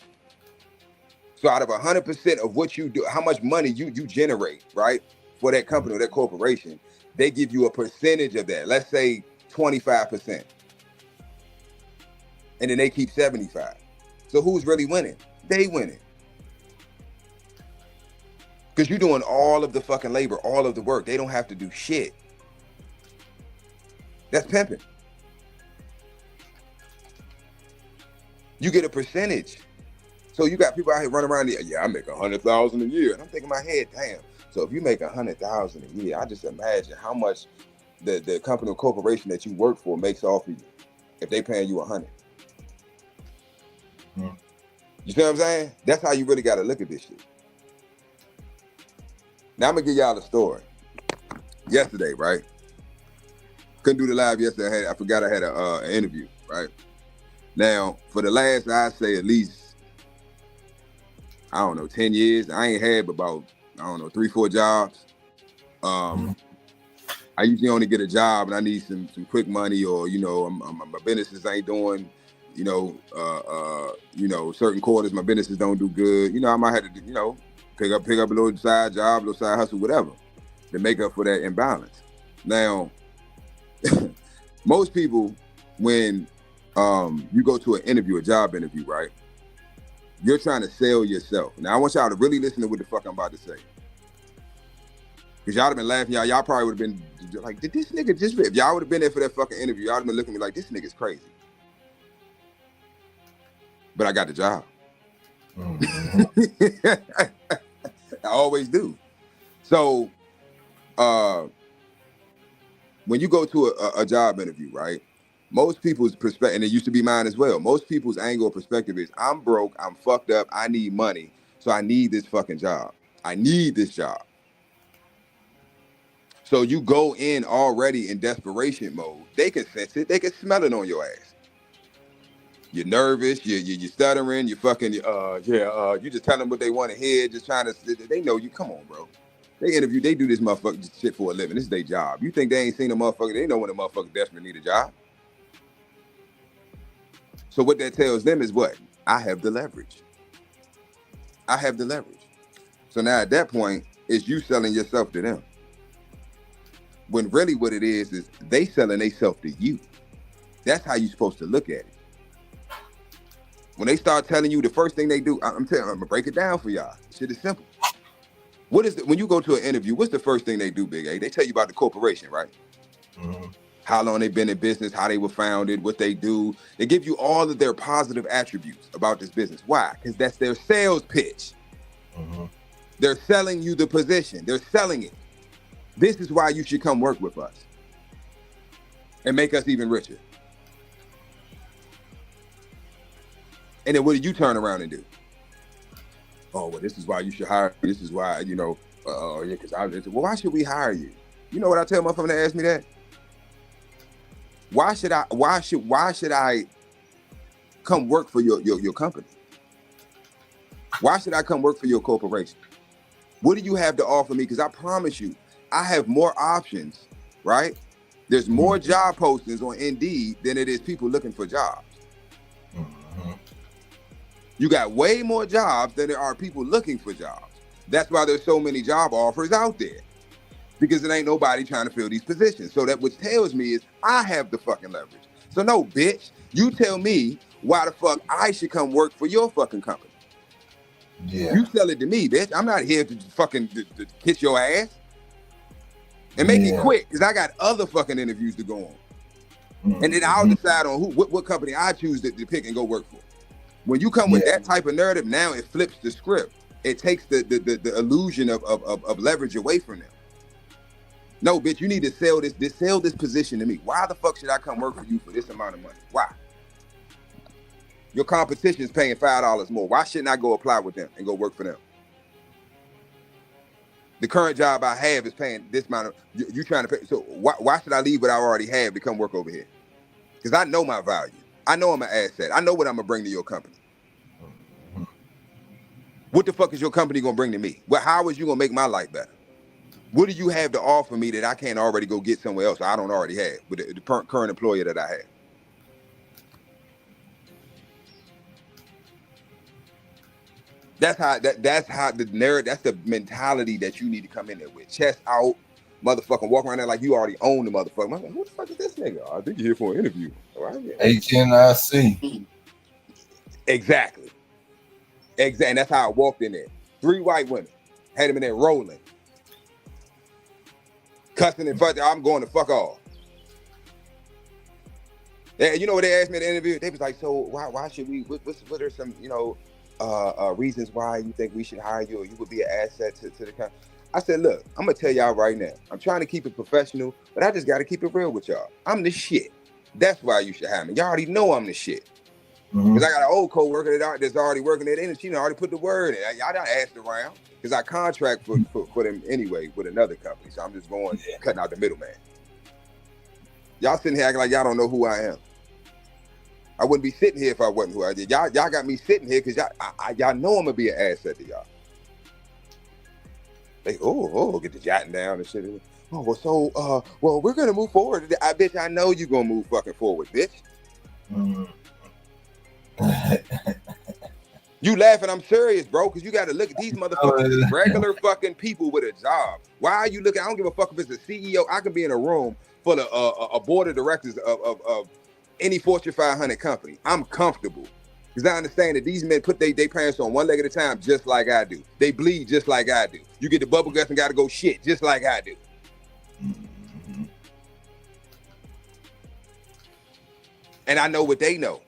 So out of 100% of what you do, how much money you generate, right, for that company or that corporation, they give you a percentage of that. Let's say 25%. And then they keep 75. So who's really winning? They winning. Because you're doing all of the fucking labor, all of the work. They don't have to do shit. That's pimping. You get a percentage. So you got people out here running around, yeah, I make $100,000 a year. And I'm thinking in my head, damn. So if you make $100,000 a year, I just imagine how much the company or corporation that you work for makes off of you if they paying you $100. You see what I'm saying? That's how you really got to look at this shit. Now I'm gonna give y'all a story. Yesterday, right? Couldn't do the live yesterday. I forgot I had an interview, right? Now, for the last, I'd say at least, I don't know, 10 years, I ain't had but about, I don't know, 3-4 jobs. I usually only get a job and I need some quick money, or, you know, my businesses ain't doing, you know, certain quarters, my businesses don't do good. You know, I might have to, you know, pick up a little side job, little side hustle, whatever, to make up for that imbalance. Now, most people, when you go to an interview, a job interview, right? You're trying to sell yourself. Now, I want y'all to really listen to what the fuck I'm about to say. Because y'all have been laughing. Y'all probably would have been like, did this nigga just... If y'all would have been there for that fucking interview, y'all would have been looking at me like, this nigga's crazy. But I got the job. I always do. So, when you go to a job interview, right? Most people's perspective, and it used to be mine as well, most people's angle or perspective is, I'm broke, I'm fucked up, I need money, so I need this fucking job. I need this job. So you go in already in desperation mode. They can sense it. They can smell it on your ass. You're nervous. You're stuttering. You're fucking. You just tell them what they want to hear. Just trying to. They know you. Come on, bro. They interview. They do this motherfucking shit for a living. This is their job. You think they ain't seen a motherfucker? They know when a motherfucker desperately need a job. So what that tells them is what? I have the leverage. I have the leverage. So now at that point, it's you selling yourself to them. When really what it is they selling themselves to you. That's how you're supposed to look at it. When they start telling you, the first thing they do, I'm gonna break it down for y'all. Shit is simple. What is it when you go to an interview? What's the first thing they do, Big A? They tell you about the corporation, right? Mm-hmm. How long they've been in business, how they were founded, what they do. They give you all of their positive attributes about this business. Why? Because that's their sales pitch. Mm-hmm. They're selling you the position. They're selling it. This is why you should come work with us and make us even richer. And then what do you turn around and do? Oh, well, this is why you should hire me. This is why, yeah, because well, why should we hire you? You know what I tell motherfuckers that ask me that? Why should I come work for your company? Why should I come work for your corporation? What do you have to offer me? Because I promise you, I have more options, right? There's more job postings on Indeed than it is people looking for jobs. Mm-hmm. You got way more jobs than there are people looking for jobs. That's why there's so many job offers out there. Because it ain't nobody trying to fill these positions. So that which tells me is I have the fucking leverage. So no, bitch, you tell me why the fuck I should come work for your fucking company. Yeah. You sell it to me, bitch. I'm not here to fucking to kiss your ass. And make it quick, because I got other fucking interviews to go on. Mm-hmm. And then I'll decide on what company I choose to pick and go work for. When you come with that type of narrative, now it flips the script. It takes the illusion of leverage away from them. No, bitch, you need to sell this position to me. Why the fuck should I come work for you for this amount of money? Why? Your competition is paying $5 more. Why shouldn't I go apply with them and go work for them? The current job I have is paying this amount of, you trying to pay, so why should I leave what I already have to come work over here? Because I know my value. I know I'm an asset. I know what I'm going to bring to your company. What the fuck is your company going to bring to me? Well, how is you going to make my life better? What do you have to offer me that I can't already go get somewhere else I don't already have with the current employer that I have? That's how the narrative, that's the mentality that you need to come in there with. Chest out, motherfucking walk around there like you already own the motherfucker. I'm like, who the fuck is this nigga? I think you're here for an interview. Right? HNIC. Exactly. And that's how I walked in there. 3 white women. Had them in there rolling. Cussing and fucking, I'm going to fuck off. And you know what they asked me in the interview? They was like, so why should we, what are some, reasons why you think we should hire you or you would be an asset to the company? I said, look, I'm going to tell y'all right now. I'm trying to keep it professional, but I just got to keep it real with y'all. I'm the shit. That's why you should hire me. Y'all already know I'm the shit. Because I got an old co-worker that's already working at it, and she already put the word in. Y'all done asked around because I contract for them anyway with another company. So I'm just going, cutting out the middleman. Y'all sitting here acting like y'all don't know who I am. I wouldn't be sitting here if I wasn't who I did. Y'all got me sitting here because y'all know I'm going to be an asset to y'all. They, get the jotting down and shit. Oh, well, so, we're going to move forward. Bitch, I know you're going to move fucking forward, bitch. You laughing, I'm serious, bro, because you got to look at these motherfuckers, regular fucking people with a job. Why are you looking? I don't give a fuck if it's a CEO. I can be in a room full of a board of directors of any Fortune 500 company. I'm comfortable because I understand that these men put their pants on one leg at a time just like I do. They bleed just like I do. You get the bubble guts and got to go shit just like I do. And I know what they know.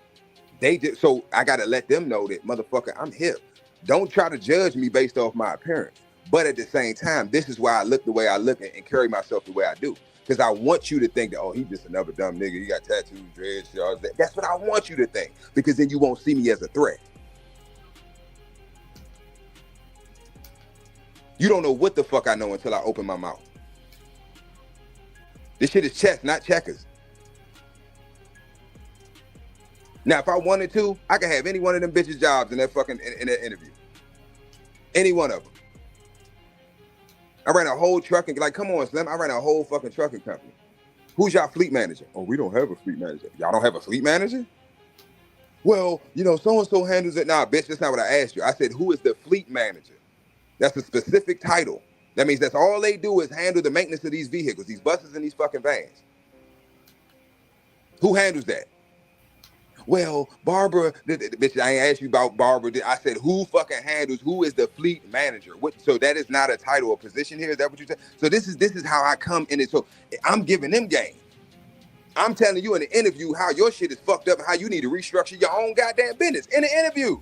They did, so I gotta let them know that, motherfucker, I'm hip. Don't try to judge me based off my appearance. But at the same time, this is why I look the way I look and carry myself the way I do. Because I want you to think that, oh, he's just another dumb nigga. He got tattoos, dreads, shawls. That's what I want you to think. Because then you won't see me as a threat. You don't know what the fuck I know until I open my mouth. This shit is chess, not checkers. Now, if I wanted to, I could have any one of them bitches' jobs in that fucking in that interview. Any one of them. I ran a whole trucking, like, come on, Slim. I ran a whole fucking trucking company. Who's y'all fleet manager? Oh, we don't have a fleet manager. Y'all don't have a fleet manager? Well, so-and-so handles it. Nah, bitch, that's not what I asked you. I said, who is the fleet manager? That's a specific title. That means that's all they do is handle the maintenance of these vehicles, these buses and these fucking vans. Who handles that? Well, Barbara, bitch, I ain't asked you about Barbara. I said, who fucking handles, who is the fleet manager? So that is not a title or position here? Is that what you said? So this is how I come in it. So I'm giving them game. I'm telling you in the interview how your shit is fucked up and how you need to restructure your own goddamn business in the interview.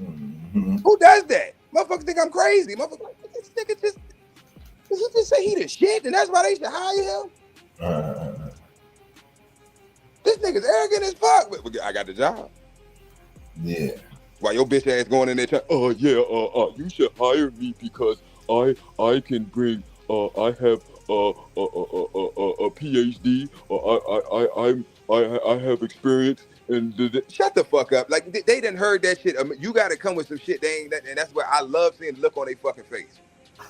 Mm-hmm. Who does that? Motherfuckers think I'm crazy. Motherfuckers like, this nigga did he just say he the shit and that's why they should hire him? This nigga's arrogant as fuck. But I got the job. Yeah. Why your bitch ass going in there trying, you should hire me because I can bring, I have a PhD, I have experience, and shut the fuck up. Like they done heard that shit. You got to come with some shit they ain't, and that's why I love seeing the look on their fucking face.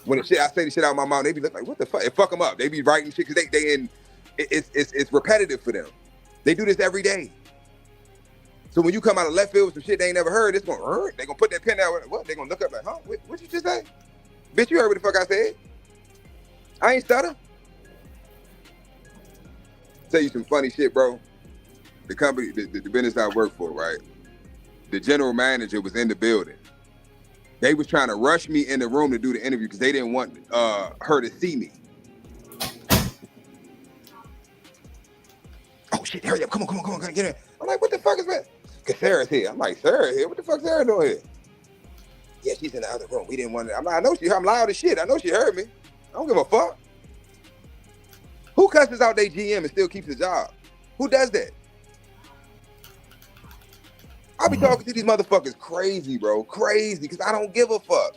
When I say the shit out of my mouth, they be looking like, what the fuck? It fuck them up. They be writing shit because they in, it's repetitive for them. They do this every day. So when you come out of left field with some shit they ain't never heard, it's gonna hurt. They gonna put that pen down. What? They gonna look up like, huh? What you just say? Bitch, you heard what the fuck I said? I ain't stutter. Tell you some funny shit, bro. The company, the business I work for, right? The general manager was in the building. They was trying to rush me in the room to do the interview because they didn't want her to see me. Oh shit, hurry up, come on, get in. I'm like, what the fuck is that? Cause Sarah's here. I'm like, Sarah here? What the fuck Sarah doing here? Yeah, she's in the other room. We didn't want to. I'm like, I know she heard. I'm loud as shit. I know she heard me. I don't give a fuck. Who cusses out their GM and still keeps the job? Who does that? I be talking to these motherfuckers crazy, bro. Crazy, because I don't give a fuck.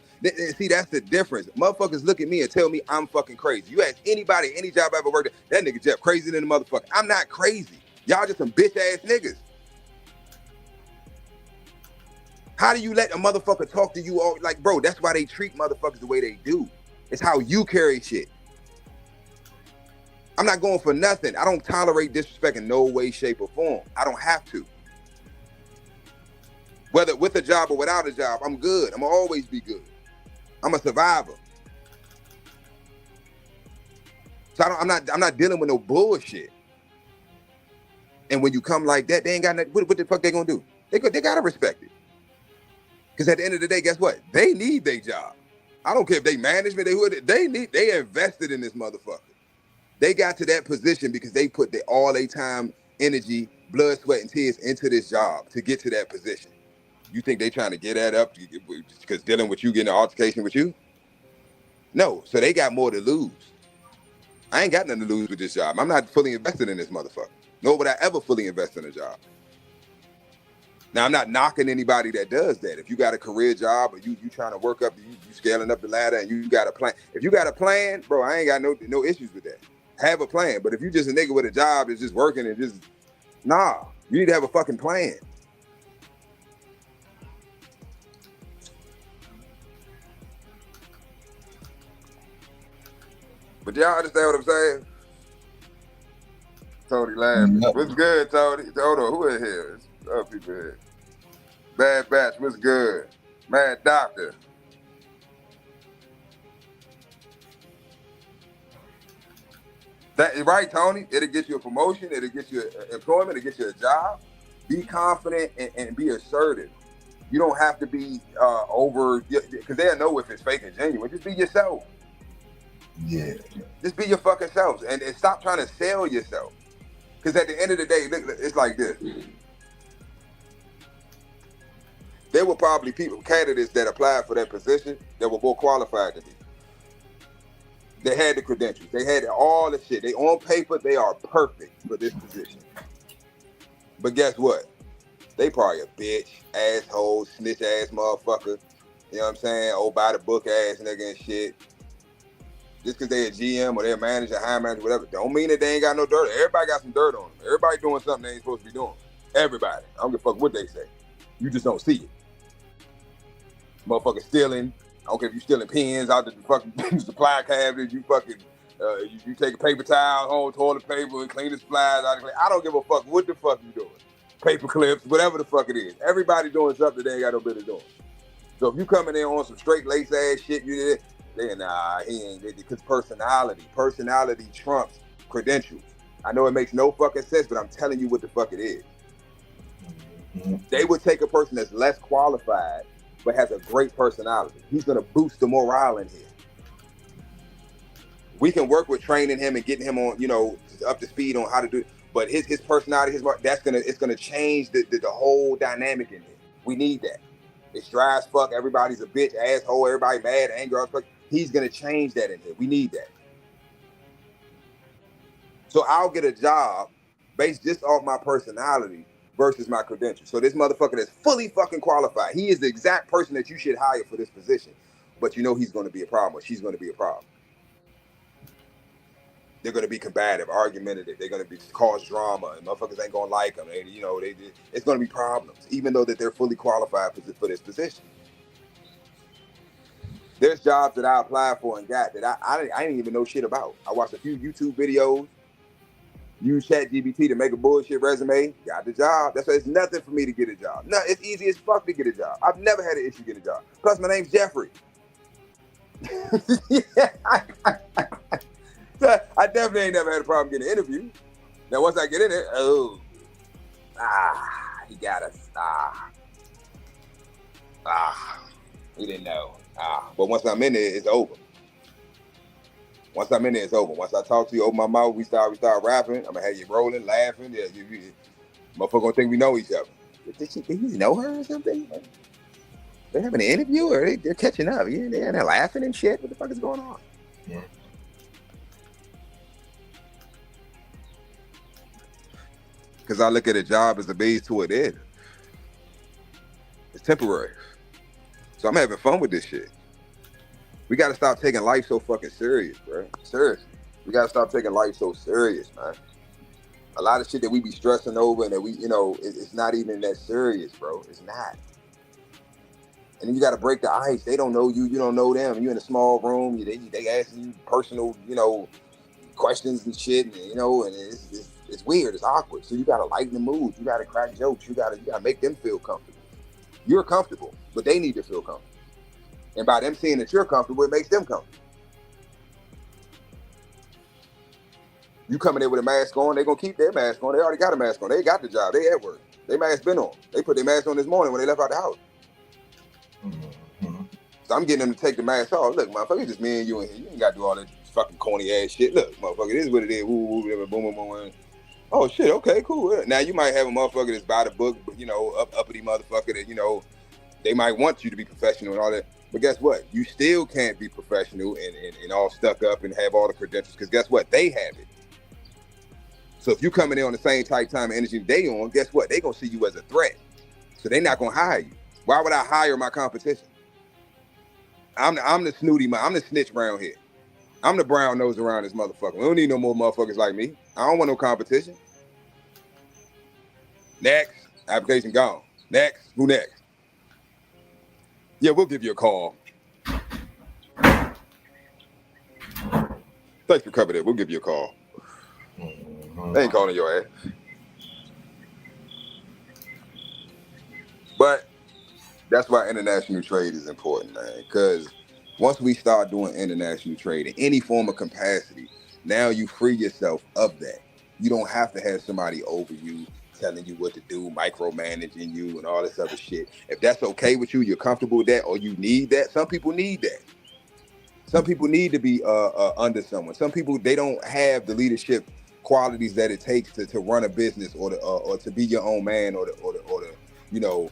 See, that's the difference. Motherfuckers look at me and tell me I'm fucking crazy. You ask anybody, any job I ever worked at, that nigga Jeff crazy than the motherfucker. I'm not crazy. Y'all just some bitch ass niggas. How do you let a motherfucker talk to you all? Like, bro, that's why they treat motherfuckers the way they do. It's how you carry shit. I'm not going for nothing. I don't tolerate disrespect in no way, shape, or form. I don't have to. Whether with a job or without a job, I'm good. I'm gonna always be good. I'm a survivor. So I'm not dealing with no bullshit. And when you come like that, they ain't got nothing. What the fuck they gonna do? They gotta respect it. Because at the end of the day, guess what? They need their job. I don't care if they management, they invested in this motherfucker. They got to that position because they put all their time, energy, blood, sweat, and tears into this job to get to that position. You think they trying to get that up because dealing with you, getting an altercation with you? No, so they got more to lose. I ain't got nothing to lose with this job. I'm not fully invested in this motherfucker. Nor would I ever fully invest in a job. Now, I'm not knocking anybody that does that. If you got a career job or you trying to work up, you scaling up the ladder and you got a plan. If you got a plan, bro, I ain't got no issues with that. Have a plan. But if you just a nigga with a job that's just working and just, nah, you need to have a fucking plan. But y'all understand what I'm saying? Tony laughing. Yep. What's good, Tony? Hold on, who in here? There's other people here. Bad Batch, what's good? Mad Doctor. That is right, Tony. It'll get you a promotion. It'll get you employment. It'll get you a job. Be confident and be assertive. You don't have to be over, because they'll know if it's fake and genuine. Just be yourself. Yeah. Just be your fucking self and stop trying to sell yourself. Because at the end of the day, it's like this. There were probably candidates that applied for that position that were more qualified than me. They had the credentials. They had all the shit. They on paper, they are perfect for this position. But guess what? They probably a bitch, asshole, snitch ass motherfucker. You know what I'm saying? Old by the book ass nigga and shit. Just because they a GM or they're a manager, high manager, whatever, don't mean that they ain't got no dirt. Everybody got some dirt on them. Everybody doing something they ain't supposed to be doing. Everybody. I don't give a fuck what they say. You just don't see it. Motherfucker stealing. I don't care if you stealing pens out the fucking supply cabinet. You fucking, you take a paper towel, home toilet paper, and clean the supplies out. I don't give a fuck what the fuck you doing. paper clips, whatever the fuck it is. Everybody doing something they ain't got no business doing. So if you coming in on some straight lace ass shit, you did, then he ain't, because personality trumps credentials. I know it makes no fucking sense, but I'm telling you what the fuck it is. They would take a person that's less qualified but has a great personality. He's gonna boost the morale in here. We can work with training him and getting him on, up to speed on how to do it. But his personality, it's gonna change the whole dynamic in here. We need that. It's dry as fuck. Everybody's a bitch, asshole. Everybody mad, angry. He's gonna change that in here. We need that. So I'll get a job based just off my personality versus my credentials. So this motherfucker that's fully fucking qualified, he is the exact person that you should hire for this position. But he's going to be a problem, or she's going to be a problem. They're going to be combative, argumentative. They're going to cause drama, and motherfuckers ain't going to like them. And, it's going to be problems, even though that they're fully qualified for this position. There's jobs that I applied for and got that I didn't even know shit about. I watched a few YouTube videos, used ChatGPT to make a bullshit resume, got the job. That's why it's nothing for me to get a job. No, it's easy as fuck to get a job. I've never had an issue getting a job. Plus, my name's Jeffrey. I definitely ain't never had a problem getting an interview. Now, once I get in there, he got us. We didn't know. But once I'm in there, it's over. Once I'm in there, it's over. Once I talk to you, open my mouth, we start rapping. I'm gonna have you rolling, laughing. Yeah, motherfucker gonna think we know each other. Did you know her or something? They're having an interview, or they're catching up. Yeah, they're laughing and shit. What the fuck is going on? Yeah. Because I look at a job as a base to an end. It's temporary. So I'm having fun with this shit. We got to stop taking life so fucking serious, bro. Seriously. We got to stop taking life so serious, man. A lot of shit that we be stressing over and that we, it's not even that serious, bro. It's not. And then you got to break the ice. They don't know you. You don't know them. You in a small room. They asking you personal, questions and shit. And, and it's weird. It's awkward. So you got to lighten the mood. You got to crack jokes. You got to make them feel comfortable. You're comfortable, but they need to feel comfortable. And by them seeing that you're comfortable, it makes them comfortable. You coming in with a mask on, they're going to keep their mask on. They already got a mask on. They got the job. They at work. Their mask been on. They put their mask on this morning when they left out the house. Mm-hmm. So I'm getting them to take the mask off. Look, motherfucker, it's just me and you in here. You ain't got to do all that fucking corny ass shit. Look, motherfucker, this is what it is. Woo, woo, boom, boom, boom. Oh, shit, okay, cool. Now, you might have a motherfucker that's by the book, but, uppity motherfucker that, they might want you to be professional and all that. But guess what? You still can't be professional and all stuck up and have all the credentials, because guess what? They have it. So if you coming in on the same type time and energy they on, guess what? They gonna see you as a threat. So they not gonna hire you. Why would I hire my competition? I'm the snooty man. I'm the snitch around here. I'm the brown nose around this motherfucker. We don't need no more motherfuckers like me. I don't want no competition. Next. Application gone. Next. Who next? Yeah, we'll give you a call. Thanks for covering it. We'll give you a call. They ain't calling your ass. But that's why international trade is important, man. Because once we start doing international trade in any form of capacity, now you free yourself of that. You don't have to have somebody over you telling you what to do, micromanaging you and all this other shit. If that's okay with you, you're comfortable with that, or you need that. Some people need that. Some people need to be under someone. Some people, they don't have the leadership qualities that it takes to run a business or to be your own man or to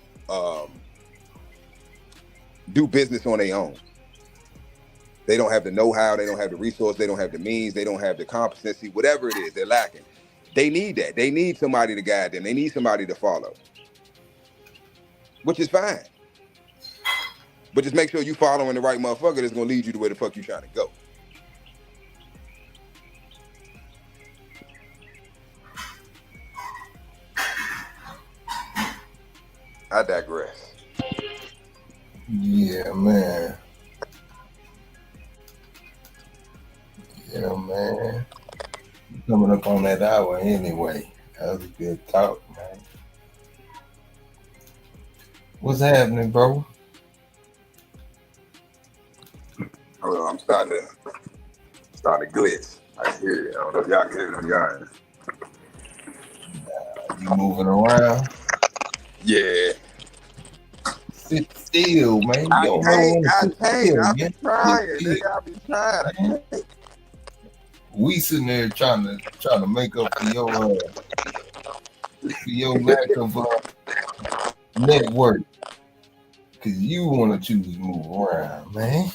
do business on their own. They don't have the know-how, they don't have the resource, they don't have the means, they don't have the competency, whatever it is, they're lacking. They need that. They need somebody to guide them. They need somebody to follow, which is fine. But just make sure you following the right motherfucker that's gonna lead you to where the fuck you trying to go. I digress. Yeah, man. Yeah, man. Coming up on that hour anyway. That was a good talk, man. What's happening, bro? Hold on, I'm starting to glitch. I can hear it. I don't know if y'all can hear it on y'all end. You moving around? Yeah. Sit still, man. You don't never want to sit still, I man. be trying, Sit still, nigga. I be trying. I man. can't. We sitting there trying to make up for your lack of network, cause you want to choose to move around, man.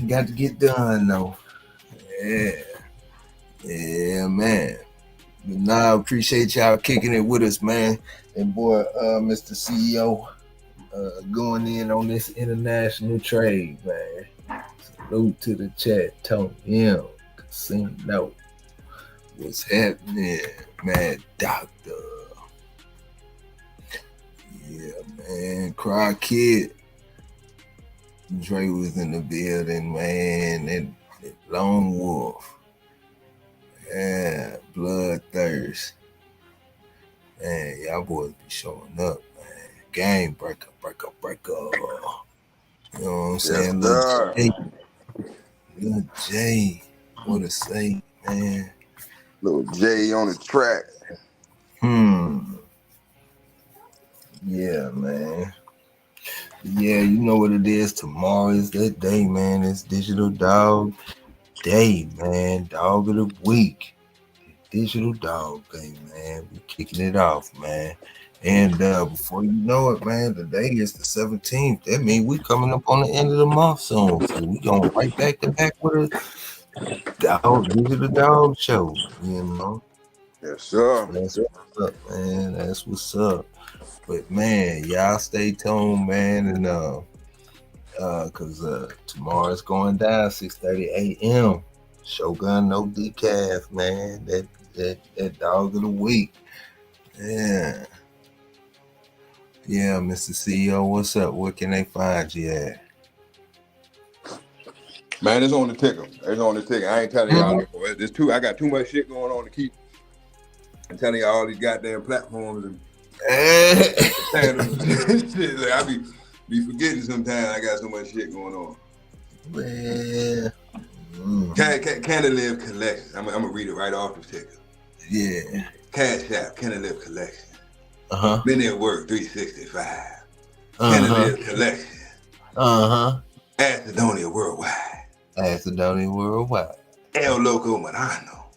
Got to get done though. Yeah, man. But nah, I appreciate y'all kicking it with us, man. And boy, Mr. CEO, going in on this international trade, man. Salute to the chat, Tony M. Casino. What's happening, Mad Doctor? Yeah, man. Cry Kid. Dre was in the building, man. And Lone Wolf. Yeah, Bloodthirst. Man, y'all boys be showing up, man. Game breaker. You know what I'm saying? Yes, Lil J. What a say, man. Little J on the track. Yeah, man. Yeah, you know what it is. Tomorrow is that day, man. It's Digital Dog Day, man. Dog of the week. Digital Dog Day, man. We kicking it off, man. And before you know it, man, today is the 17th. That means we coming up on the end of the month soon. So we going right back to back with a Digital Dog Show, you know. Yes, sir. That's what's up, man. That's what's up. But man, y'all stay tuned, man, and cause tomorrow it's going down 6:30 a.m. Shogun no decaf, man. That dog of the week. Yeah. Yeah, Mr. CEO, what's up? Where can they find you at? Man, it's on the ticker. I ain't telling y'all. I got too much shit going on to keep. I'm telling y'all all these goddamn platforms and shit. Like, I be forgetting sometimes. I got so much shit going on. Man. Canada Live Collection. I'm gonna read it right off the ticker. Yeah. Cash App, Canada Live Collection. Uh-huh. Been at work 365. Canada Live Collection. Macedonia Worldwide. El Loco Morano.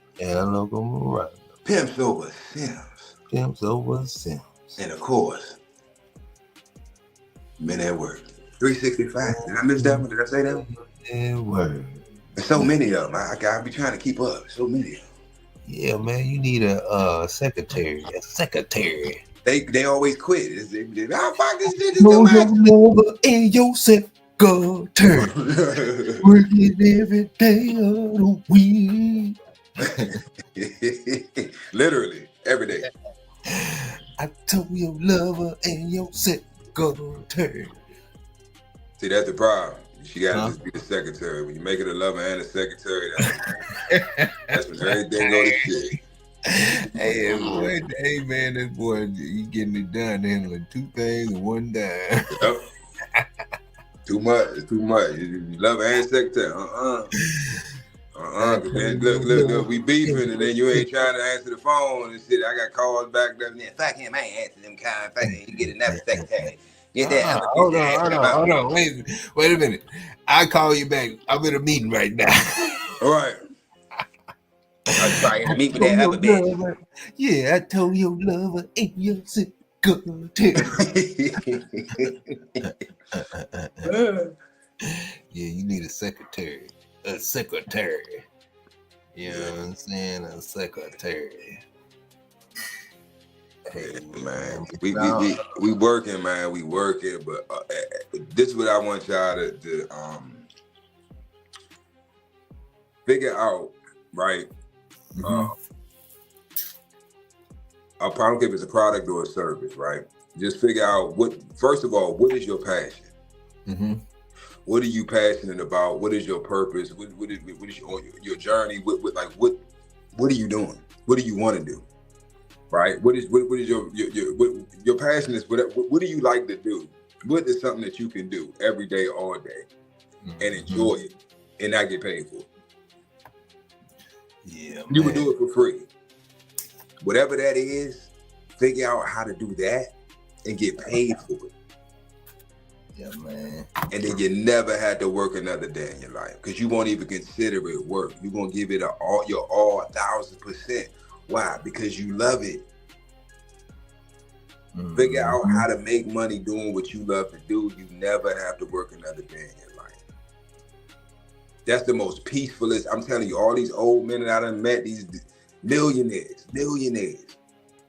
Pimps Over Sims. And of course, Men at Work. 365. Did I miss that one? Did I say that one? Yeah, word. There's so many of them. I be trying to keep up. So many of them. Yeah, man, you need a secretary. They always quit. Fuck this shit. Know your number and your secretary. Working every day of the week. Literally, every day. I told your lover and your secretary. See, that's the problem. She gotta just be the secretary. When you make it a lover and a secretary, that's when everything go to shit. Hey, boy, hey man, this boy, you getting it done, handling two things in one day. Yep. Too much. It's too much. You love and secretary. Man, look, we beefing, and then you ain't trying to answer the phone and shit. I got calls back there. Fuck him, I ain't answer them kind of things. You get another secretary. Get that. Hold on. Wait a minute. I'll call you back. I'm in a meeting right now. All right. I was trying to meet with that other bitch. Yeah, I told your lover and your secretary. Yeah, you need a secretary. You know what I'm saying? A secretary. Hey, man, we working, man. We working, but this is what I want y'all to figure out, right? I don't care if it's a product or a service, right? Just figure out first of all, what is your passion? What are you passionate about? What is your purpose? What is your journey? What are you doing? What do you want to do? right? What is your passion is? What do you like to do? What is something that you can do every day, all day, and enjoy it, and not get paid for it? Yeah, you would do it for free. Whatever that is, figure out how to do that and get paid for it. Yeah, man. And then you never had to work another day in your life because you won't even consider it work. You're gonna give it your all 1,000%. Why? Because you love it. Figure out how to make money doing what you love to do. You never have to work another day in your life. That's the most peacefulest. I'm telling you, all these old men that I done met, these millionaires,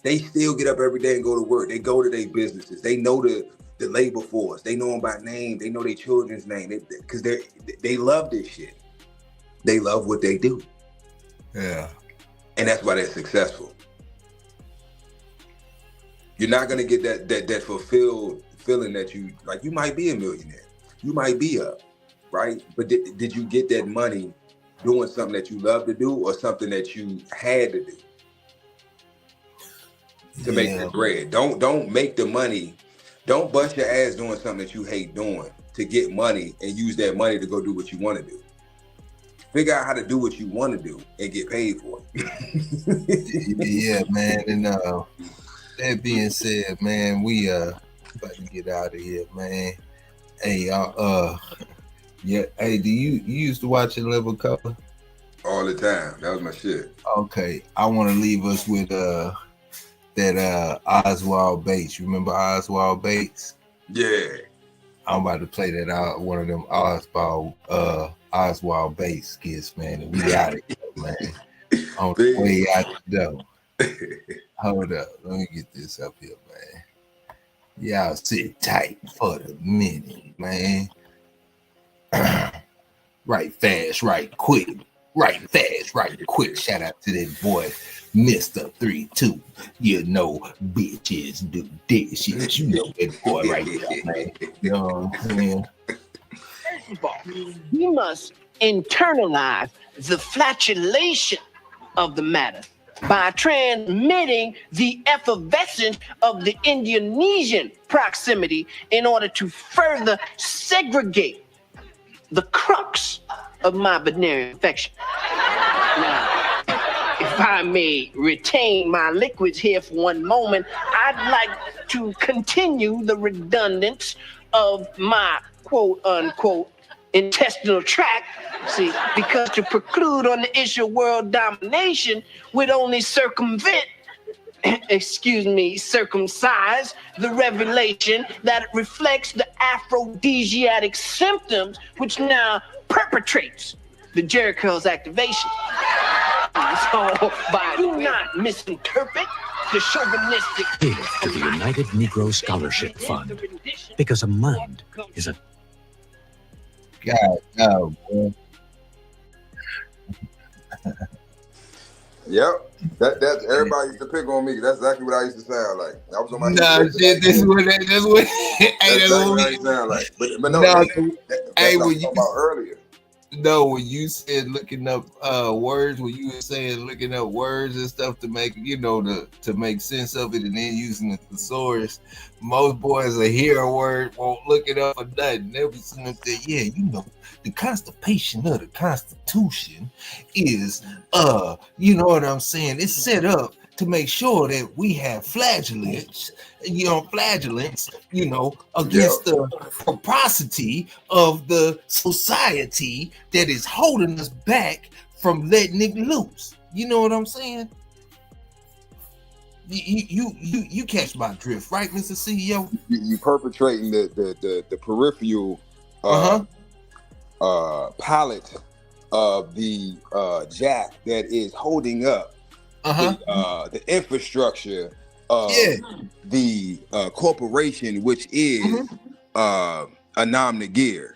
they still get up every day and go to work. They go to their businesses. They know the labor force. They know them by name. They know their children's name. Because they love this shit. They love what they do. Yeah. And that's why they're successful. You're not gonna get that fulfilled feeling that you might be a millionaire. You might be up, right? But did you get that money doing something that you love to do or something that you had to do to make the bread? Don't make the money. Don't bust your ass doing something that you hate doing to get money and use that money to go do what you want to do. Figure out how to do what you want to do and get paid for it. Yeah, man. And that being said, man, we about to get out of here, man. Hey, yeah. Hey, do you used to watch In Living Color? All the time. That was my shit. Okay, I want to leave us with that Oswald Bates. You remember Oswald Bates? Yeah. I'm about to play that out. One of them Oswald Bates skits, man. And we out of here, man. On the way out the door. Hold up. Let me get this up here, man. Y'all sit tight for the minute, man. Right fast, right quick. Right fast, right quick. Shout out to that boy, Mr. 3-2. You know, bitches do this shit. You know that boy right there, man. You know what I'm saying? First of all, we must internalize the flatulation of the matter by transmitting the effervescence of the Indonesian proximity in order to further segregate the crux of my venereal infection. Now, if I may retain my liquids here for one moment, I'd like to continue the redundance of my quote-unquote intestinal tract. See, because to preclude on the issue of world domination would only circumsize the revelation that it reflects the aphrodisiac symptoms which now perpetrates the Jericho's activation. So, do not misinterpret the chauvinistic. Give to the United Negro Scholarship Fund, because a mind is a... God, no, boy. Yep, that's everybody used to pick on me. That's exactly what I used to sound like. I was on my shit. That's what. Hey, that's what I sound like. But no, that's hey, what I was talking about earlier. No, when you said looking up words, when you were saying looking up words and stuff to make, to make sense of it, and then using the thesaurus, most boys will hear a word, won't look it up or nothing. They'll be sitting up there, the constipation of the Constitution is, you know what I'm saying? It's set up to make sure that we have flagellants, against the prosperity of the society that is holding us back from letting it loose. You know what I'm saying? You catch my drift, right, Mr. CEO? You perpetrating the peripheral palette of the jack that is holding up the infrastructure of the corporation, which is Anam Nagir.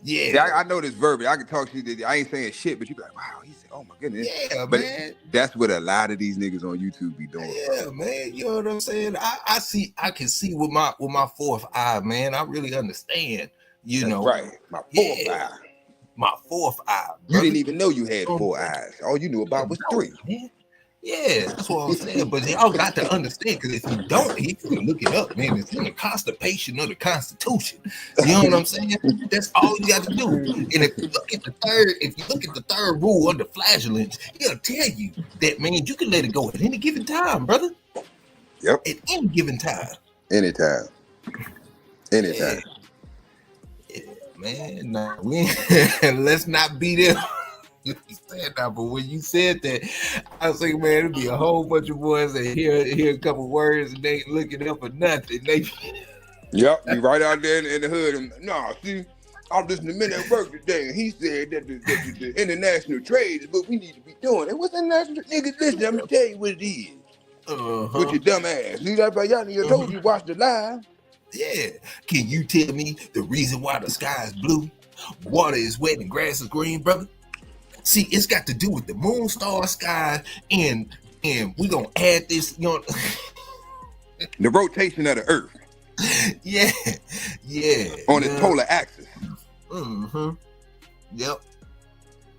Yeah. See, I know this verbiage. I can talk to you. I ain't saying shit, but you be like, wow, he said, oh my goodness. Yeah, but man. That's what a lot of these niggas on YouTube be doing. Yeah, bro. Man. You know what I'm saying? I can see with my fourth eye, man. I really understand. That's right. My fourth eye. My fourth eye. Brother. You didn't even know you had 4 eyes. All you knew about was 3. Man. Yeah, that's what I'm saying. But y'all got to understand, because if you don't, you can look it up, man. It's in the Constitution of the Constitution. You know what I'm saying? That's all you got to do. And if you look at the third rule under flagellants, it'll tell you that, man, you can let it go at any given time, brother. Yep. At any given time. Anytime. Yeah, man. Nah, let's not be there. You said that, but when you said that, I was thinking, man, it'd be a whole bunch of boys that hear a couple words and they ain't looking up for nothing. Yep, you right out there in the hood. And, nah, see, I was listening to men at work today, and he said that the international trade is what we need to be doing. And what's international trade? Niggas, listen, I'm gonna tell you what it is. With your dumb ass. See, that's why y'all niggas told you watch the live. Yeah. Can you tell me the reason why the sky is blue, water is wet, and grass is green, brother? See, it's got to do with the moon, star, sky, and we're gonna add this, you know. The rotation of the earth. Yeah. On its polar axis. Yep.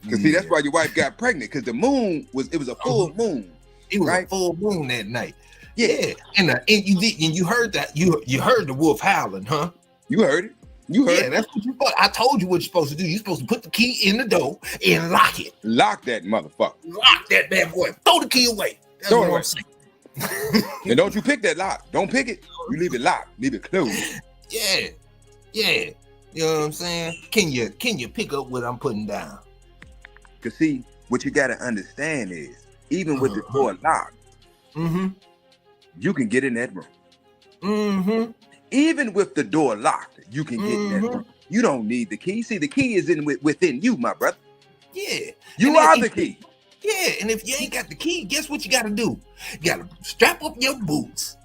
Cause see, that's why your wife got pregnant, because the moon was a full moon. It was a full moon that night. Yeah. And you heard that. You heard the wolf howling, huh? You heard it. You heard it. That's what you thought. I told you what you're supposed to do. You're supposed to put the key in the door and lock it. Lock that motherfucker. Lock that bad boy. Throw the key away. That's Throw it what away. I'm saying. And don't you pick that lock. Don't pick it. You leave it locked. Leave it closed. Yeah. You know what I'm saying? Can you pick up what I'm putting down? Cause see, what you gotta understand is, even with the door locked, you can get in that room. Even with the door locked, you can get in that room. You don't need the key. See, the key is within you, my brother. Yeah. You are the key. Yeah, and if you ain't got the key, guess what you gotta do? You gotta strap up your boots,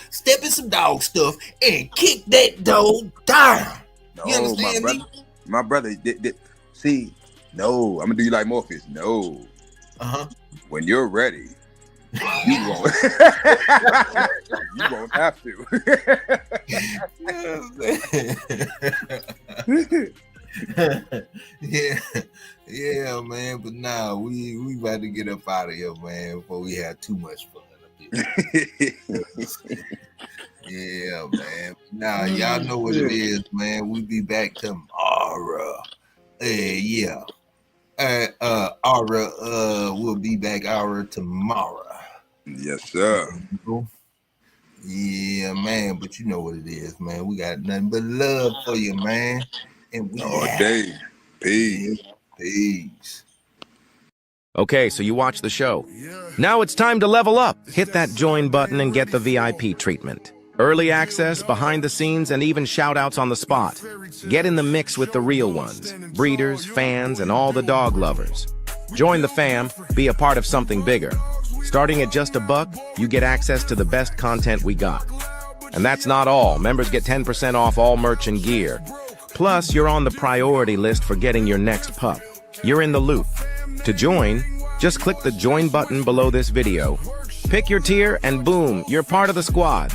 step in some dog stuff, and kick that door down. You understand me? My brother, see, no, I'm gonna do you like Morpheus. No. When you're ready, you won't. You won't have to. Yeah, man. But nah, we about to get up out of here, man, before we have too much fun up here. Yeah, man. Nah, y'all know what it is, man. We be back tomorrow. Yeah. Aura will be back tomorrow. Yes, sir. Yeah, man, but you know what it is, man. We got nothing but love for you, man. And we all day. Peace. Okay, so you watch the show. Now it's time to level up. Hit that join button and get the VIP treatment. Early access, behind the scenes, and even shout-outs on the spot. Get in the mix with the real ones, breeders, fans, and all the dog lovers. Join the fam, be a part of something bigger. Starting at just $1, you get access to the best content we got. And that's not all. Members get 10% off all merch and gear. Plus, you're on the priority list for getting your next pup. You're in the loop. To join, just click the join button below this video. Pick your tier and boom, you're part of the squad.